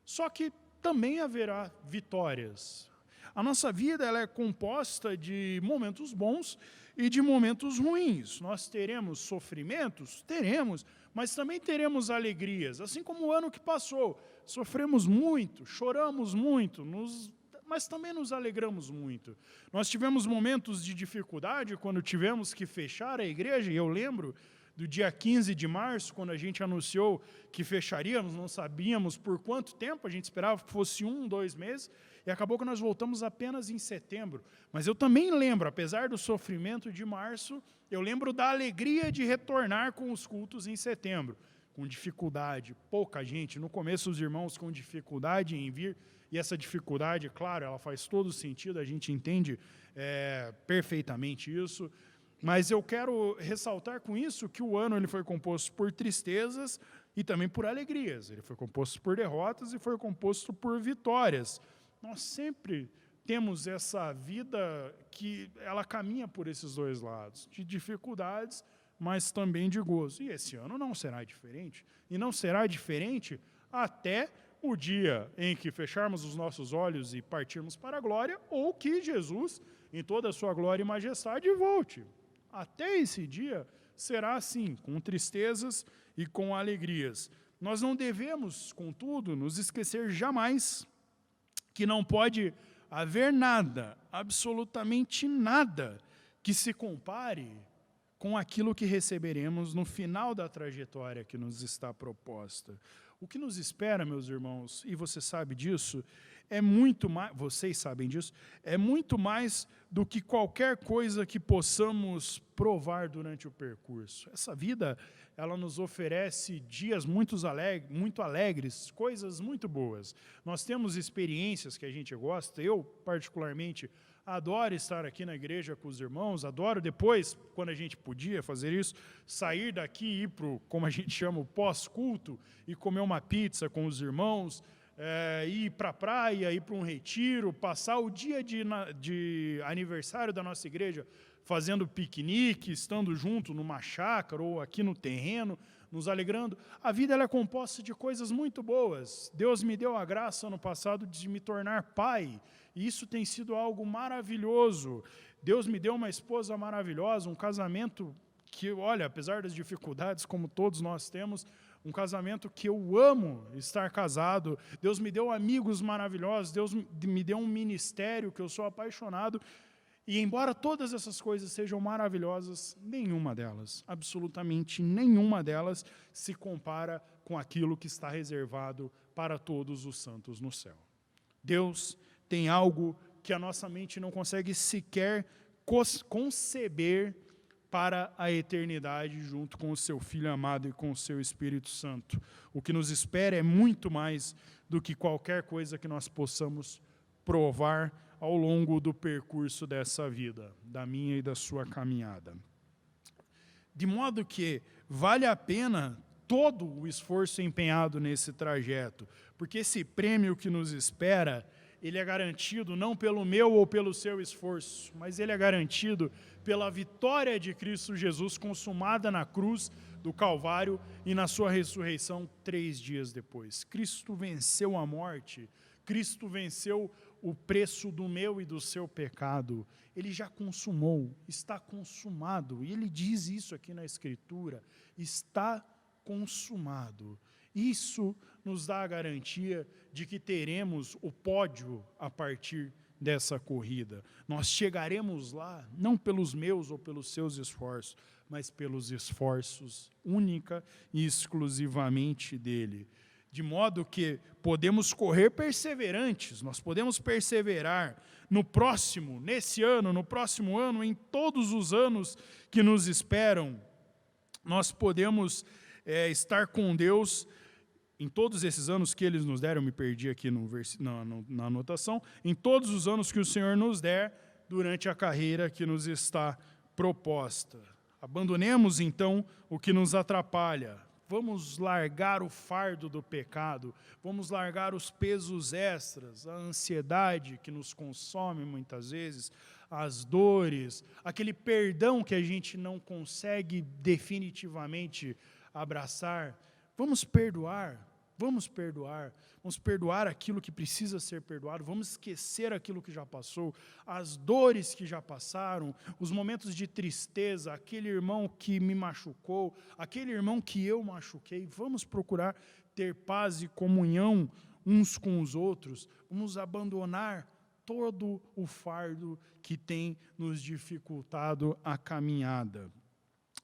Só que também haverá vitórias. A nossa vida ela é composta de momentos bons e de momentos ruins. Nós teremos sofrimentos? Teremos, mas também teremos alegrias. Assim como o ano que passou, sofremos muito, choramos muito, mas também nos alegramos muito. Nós tivemos momentos de dificuldade quando tivemos que fechar a igreja, e eu lembro do dia 15 de março, quando a gente anunciou que fecharíamos, não sabíamos por quanto tempo, a gente esperava que fosse 1, 2 meses, e acabou que nós voltamos apenas em setembro. Mas eu também lembro, apesar do sofrimento de março, eu lembro da alegria de retornar com os cultos em setembro, com dificuldade, pouca gente, no começo os irmãos com dificuldade em vir, e essa dificuldade, claro, ela faz todo sentido, a gente entende perfeitamente isso, mas eu quero ressaltar com isso que o ano ele foi composto por tristezas e também por alegrias. Ele foi composto por derrotas e foi composto por vitórias. Nós sempre temos essa vida que ela caminha por esses dois lados, de dificuldades, mas também de gozo. E esse ano não será diferente. E não será diferente até o dia em que fecharmos os nossos olhos e partirmos para a glória, ou que Jesus, em toda a sua glória e majestade, volte. Até esse dia será assim, com tristezas e com alegrias. Nós não devemos, contudo, nos esquecer jamais que não pode haver nada, absolutamente nada, que se compare com aquilo que receberemos no final da trajetória que nos está proposta. O que nos espera, meus irmãos, e você sabe disso, é muito mais, vocês sabem disso, é muito mais do que qualquer coisa que possamos provar durante o percurso. Essa vida, ela nos oferece dias muito alegres, coisas muito boas. Nós temos experiências que a gente gosta, eu particularmente adoro estar aqui na igreja com os irmãos, adoro depois, quando a gente podia fazer isso, sair daqui e ir para o, como a gente chama, o pós-culto, e comer uma pizza com os irmãos, ir para a praia, ir para um retiro, passar o dia de aniversário da nossa igreja fazendo piquenique, estando junto numa chácara ou aqui no terreno, nos alegrando. A vida ela é composta de coisas muito boas. Deus me deu a graça ano passado de me tornar pai, e isso tem sido algo maravilhoso. Deus me deu uma esposa maravilhosa, um casamento que, olha, apesar das dificuldades, como todos nós temos, um casamento que eu amo estar casado. Deus me deu amigos maravilhosos, Deus me deu um ministério que eu sou apaixonado. E embora todas essas coisas sejam maravilhosas, nenhuma delas, absolutamente nenhuma delas, se compara com aquilo que está reservado para todos os santos no céu. Deus tem algo que a nossa mente não consegue sequer conceber para a eternidade, junto com o seu Filho amado e com o seu Espírito Santo. O que nos espera é muito mais do que qualquer coisa que nós possamos provar ao longo do percurso dessa vida, da minha e da sua caminhada. De modo que vale a pena todo o esforço empenhado nesse trajeto, porque esse prêmio que nos espera, ele é garantido não pelo meu ou pelo seu esforço, mas ele é garantido pela vitória de Cristo Jesus consumada na cruz do Calvário e na sua ressurreição 3 dias depois. Cristo venceu a morte, Cristo venceu o preço do meu e do seu pecado. Ele já consumou, está consumado. E ele diz isso aqui na Escritura, está consumado. Isso nos dá a garantia de que teremos o pódio a partir dessa corrida. Nós chegaremos lá, não pelos meus ou pelos seus esforços, mas pelos esforços única e exclusivamente dele. De modo que podemos correr perseverantes, nós podemos perseverar no próximo, nesse ano, no próximo ano, em todos os anos que nos esperam. Nós podemos estar com Deus em todos esses anos que eles nos deram, eu me perdi aqui na anotação, em todos os anos que o Senhor nos der durante a carreira que nos está proposta. Abandonemos, então, o que nos atrapalha. Vamos largar o fardo do pecado, vamos largar os pesos extras, a ansiedade que nos consome muitas vezes, as dores, aquele perdão que a gente não consegue definitivamente abraçar. Vamos perdoar aquilo que precisa ser perdoado, vamos esquecer aquilo que já passou, as dores que já passaram, os momentos de tristeza, aquele irmão que me machucou, aquele irmão que eu machuquei. Vamos procurar ter paz e comunhão uns com os outros, vamos abandonar todo o fardo que tem nos dificultado a caminhada.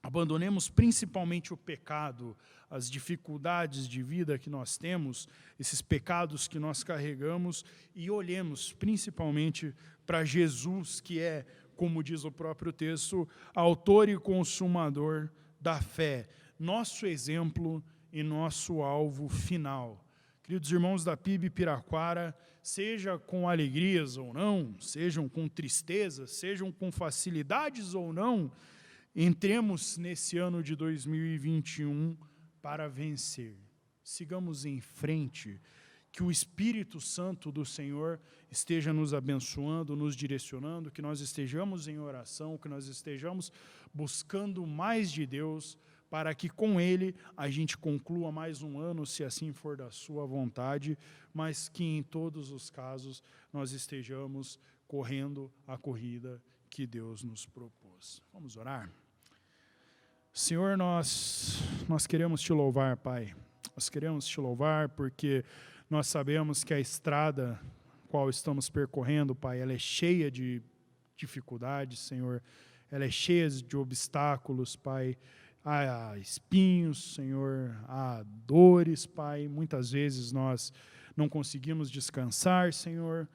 Abandonemos principalmente o pecado, as dificuldades de vida que nós temos, esses pecados que nós carregamos, e olhemos principalmente para Jesus, que é, como diz o próprio texto, autor e consumador da fé, nosso exemplo e nosso alvo final. Queridos irmãos da PIB Piraquara, seja com alegrias ou não, sejam com tristezas, sejam com facilidades ou não, entremos nesse ano de 2021 para vencer. Sigamos em frente, que o Espírito Santo do Senhor esteja nos abençoando, nos direcionando, que nós estejamos em oração, que nós estejamos buscando mais de Deus, para que com Ele a gente conclua mais um ano, se assim for da sua vontade, mas que em todos os casos nós estejamos correndo a corrida que Deus nos propôs. Vamos orar? Senhor, nós queremos te louvar, Pai. Nós queremos te louvar porque nós sabemos que a estrada qual estamos percorrendo, Pai, ela é cheia de dificuldades, Senhor. Ela é cheia de obstáculos, Pai. Há espinhos, Senhor. Há dores, Pai. Muitas vezes nós não conseguimos descansar, Senhor.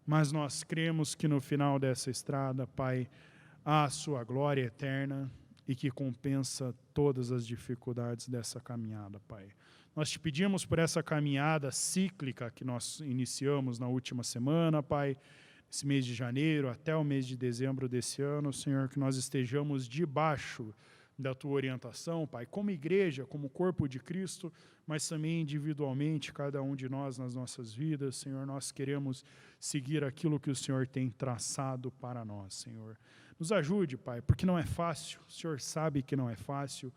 Mas nós cremos que no final dessa estrada, Pai, há a sua glória eterna e que compensa todas as dificuldades dessa caminhada, Pai. Nós te pedimos por essa caminhada cíclica que nós iniciamos na última semana, Pai, esse mês de janeiro até o mês de dezembro desse ano, Senhor, que nós estejamos debaixo da Tua orientação, Pai, como igreja, como corpo de Cristo, mas também individualmente, cada um de nós nas nossas vidas, Senhor, nós queremos seguir aquilo que o Senhor tem traçado para nós, Senhor. Nos ajude, Pai, porque não é fácil, o Senhor sabe que não é fácil,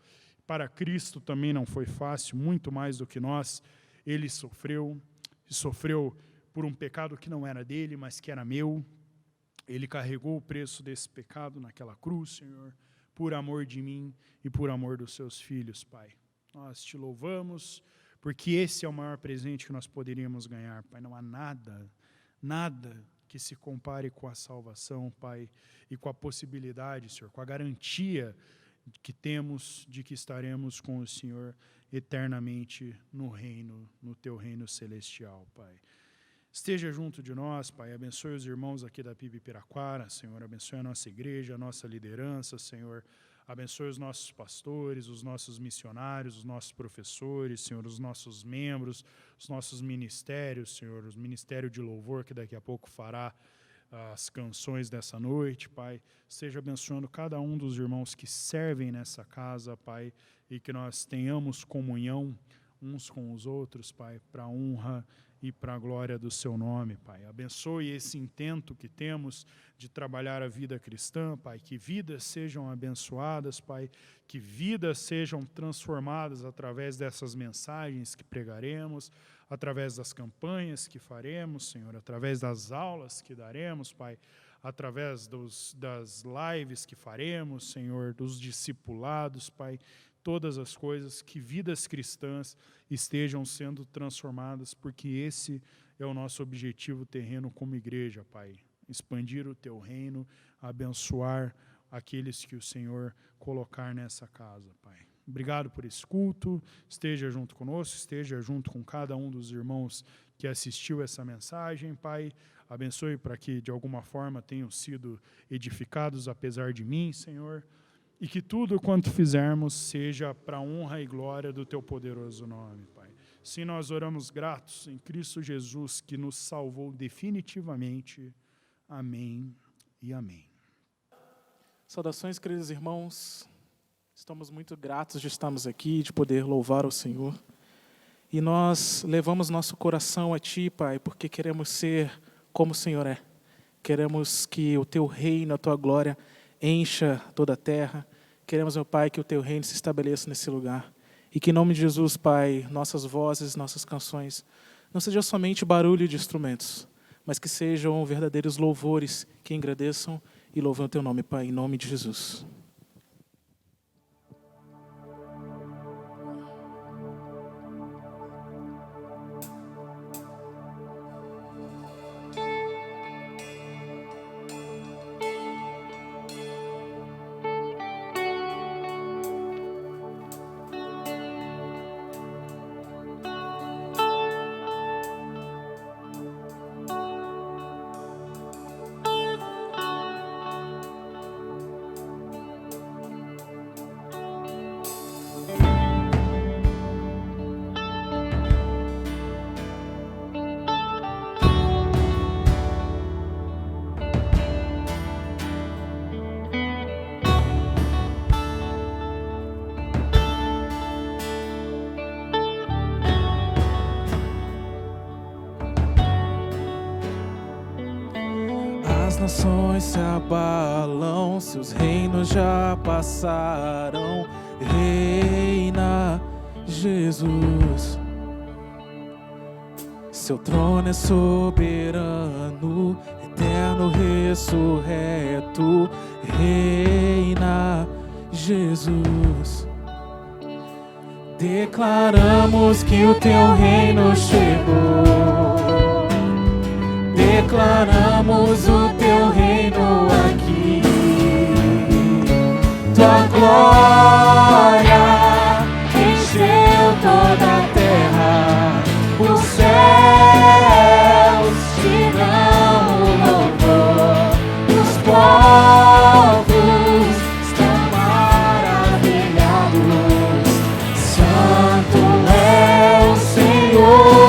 para Cristo também não foi fácil, muito mais do que nós, Ele sofreu, e sofreu por um pecado que não era dele, mas que era meu. Ele carregou o preço desse pecado naquela cruz, Senhor, por amor de mim e por amor dos seus filhos, Pai. Nós te louvamos, porque esse é o maior presente que nós poderíamos ganhar, Pai. Não há nada que se compare com a salvação, Pai, e com a possibilidade, Senhor, com a garantia que temos de que estaremos com o Senhor eternamente no reino, no Teu reino celestial, Pai. Esteja junto de nós, Pai, abençoe os irmãos aqui da PIB Piraquara, Senhor, abençoe a nossa igreja, a nossa liderança, Senhor, abençoe os nossos pastores, os nossos missionários, os nossos professores, Senhor, os nossos membros, os nossos ministérios, Senhor, o ministério de louvor que daqui a pouco fará as canções dessa noite, Pai. Esteja abençoando cada um dos irmãos que servem nessa casa, Pai, e que nós tenhamos comunhão uns com os outros, Pai, para a honra e para a glória do Seu nome, Pai. Abençoe esse intento que temos de trabalhar a vida cristã, Pai, que vidas sejam abençoadas, Pai, que vidas sejam transformadas através dessas mensagens que pregaremos, através das campanhas que faremos, Senhor, através das aulas que daremos, Pai, através das lives que faremos, Senhor, dos discipulados, Pai, todas as coisas, que vidas cristãs estejam sendo transformadas, porque esse é o nosso objetivo terreno como igreja, Pai. Expandir o Teu reino, abençoar aqueles que o Senhor colocar nessa casa, Pai. Obrigado por esse culto, esteja junto conosco, esteja junto com cada um dos irmãos que assistiu essa mensagem, Pai. Abençoe para que, de alguma forma, tenham sido edificados, apesar de mim, Senhor. E que tudo quanto fizermos seja para a honra e glória do Teu poderoso nome, Pai. Sim, nós oramos gratos em Cristo Jesus, que nos salvou definitivamente. Amém e amém. Saudações, queridos irmãos. Estamos muito gratos de estarmos aqui, de poder louvar o Senhor. E nós levamos nosso coração a Ti, Pai, porque queremos ser como o Senhor é. Queremos que o Teu reino, a Tua glória, encha toda a terra. Queremos, meu Pai, que o Teu reino se estabeleça nesse lugar. E que, em nome de Jesus, Pai, nossas vozes, nossas canções, não sejam somente barulho de instrumentos, mas que sejam verdadeiros louvores que engrandeçam e louvam o Teu nome, Pai, em nome de Jesus. As nações se abalam, seus reinos já passaram. Reina Jesus, seu trono é soberano, eterno, ressurreto. Reina Jesus, declaramos que o Teu reino chegou. Declaramos o Teu reino aqui. Tua glória encheu toda a terra. Os céus te dão o louvor. Os povos estão maravilhados. Santo é o Senhor.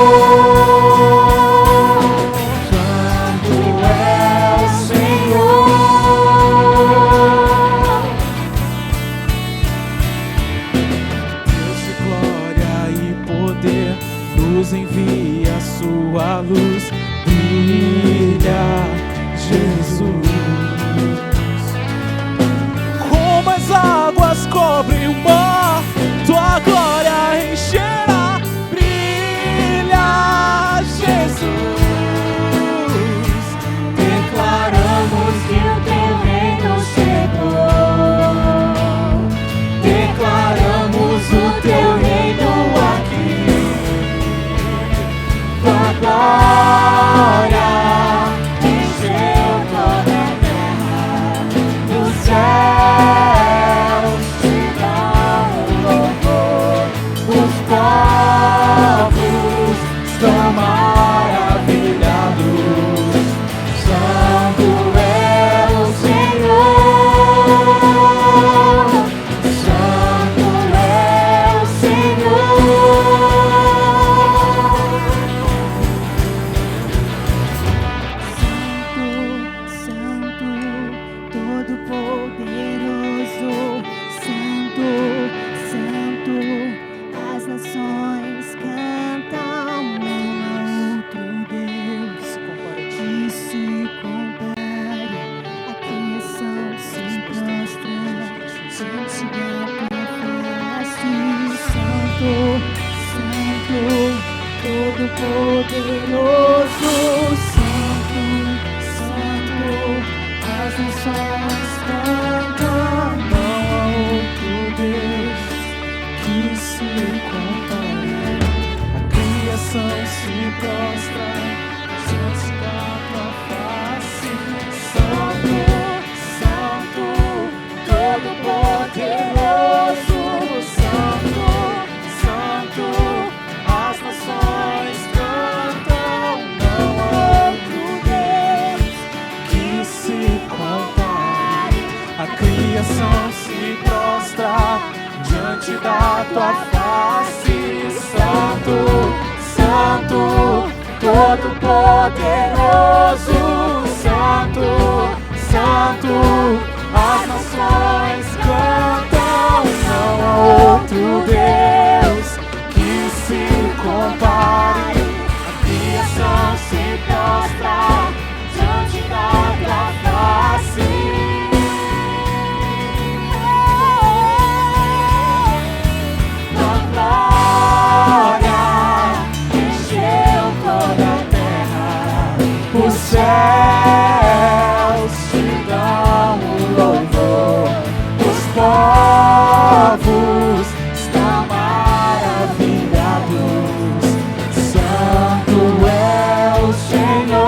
Todo-Poderoso, Santo, Santo, as nações cantam, não há outro Deus que se compare. A criação se prostra diante da tua face, Santo, Santo, Todo-Poderoso, Santo, Santo, as nações cantam, não há outro Deus que se compare. A criação se prostra diante da tua face, Santo, Santo, Todo-Poderoso, Santo, Santo, as nações cantam, não há outro Deus que se compare. A criação se prostra diante da tua face. Tua glória encheu toda a terra, os céus te dão o louvor, os povos estão maravilhados. Santo é o Senhor,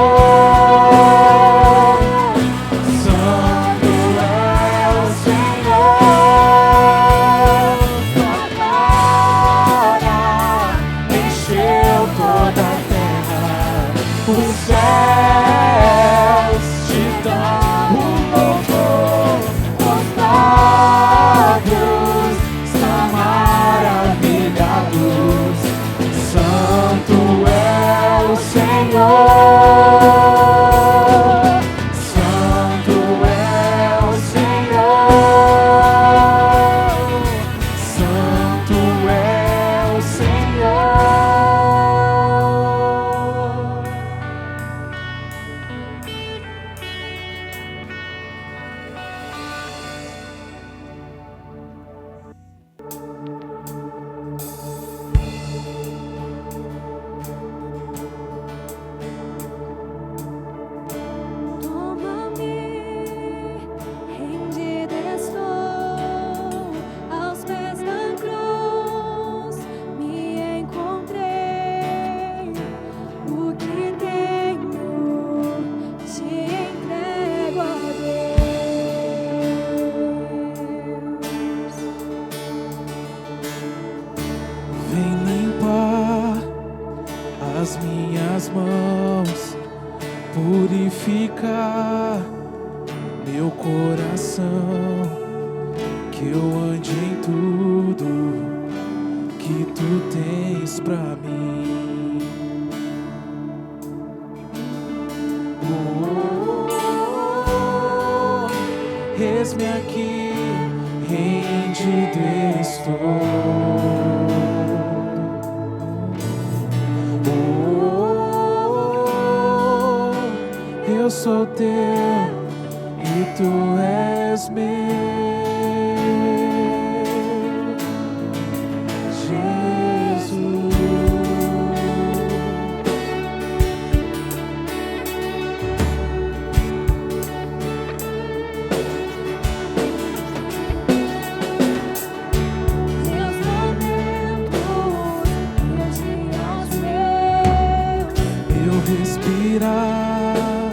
Santo é o Senhor. Tua glória encheu toda a terra, os céus te dão o louvor, os povos estão maravilhados. Santo é o Senhor, Santo é o Senhor, Santo é o Senhor. Toma-me, rendido estou aos pés da cruz, me encontrei. O que tenho te entrego a Deus. Vem limpar as minhas mãos, purificar meu coração, que eu ande em tudo que tu tens pra mim. Eis-me aqui, rendido estou. Eu sou teu e tu és meu, Jesus. Teus momentos, meus dias meus, Meu respirar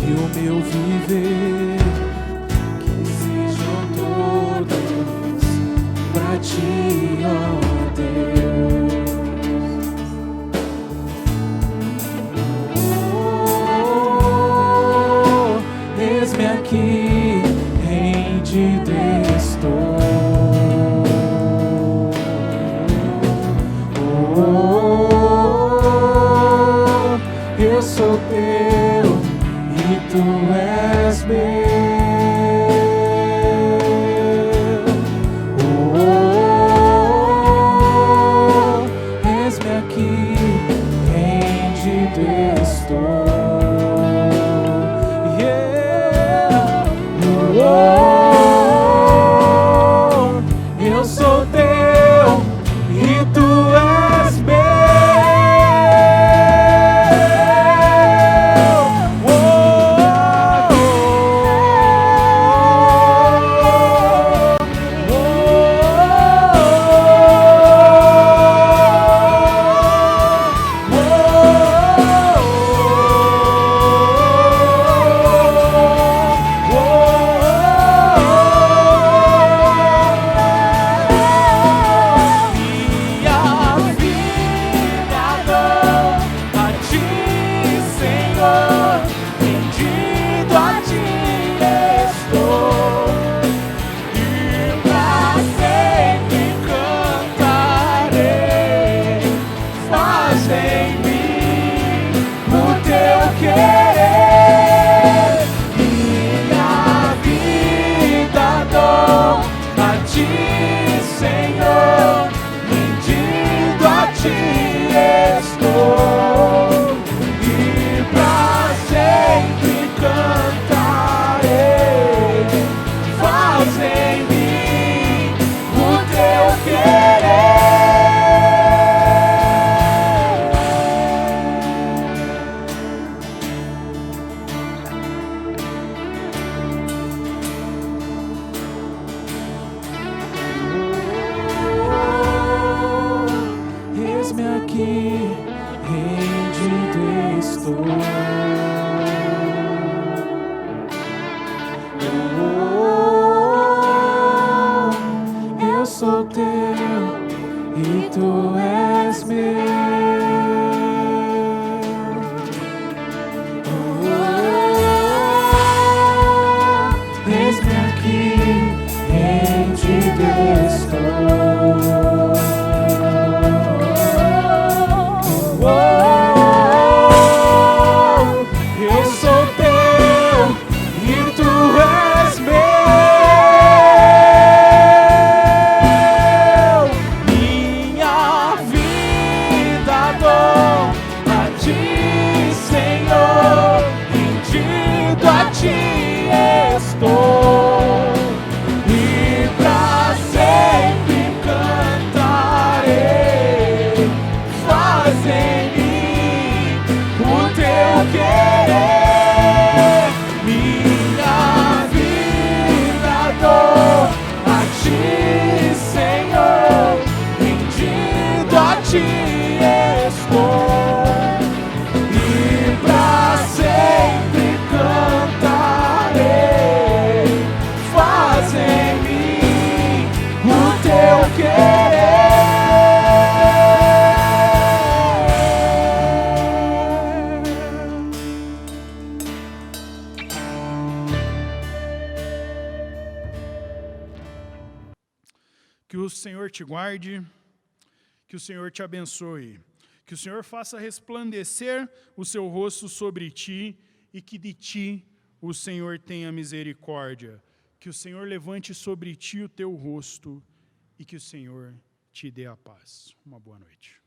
e o meu viver, que sejam todos pra ti, ó Deus. Eis-me aqui, rendido estou. Eu sou teu e tu és meu. Eis-me aqui, rendido estou. Yeah. Eu sou teu e tu és meu. Eis-me aqui, em ti estou. Eu sou teu e tu és meu. Minha vida dou a ti, Senhor, rendido a ti estou. E pra sempre cantarei, faz em mim o teu querer. Minha vida dou a ti, Senhor, rendido a ti estou. E pra sempre cantarei, faz em mim o teu querer. Que o Senhor te guarde, que o Senhor te abençoe, que o Senhor faça resplandecer o seu rosto sobre ti e que de ti o Senhor tenha misericórdia. Que o Senhor levante sobre ti o teu rosto e que o Senhor te dê a paz. Uma boa noite.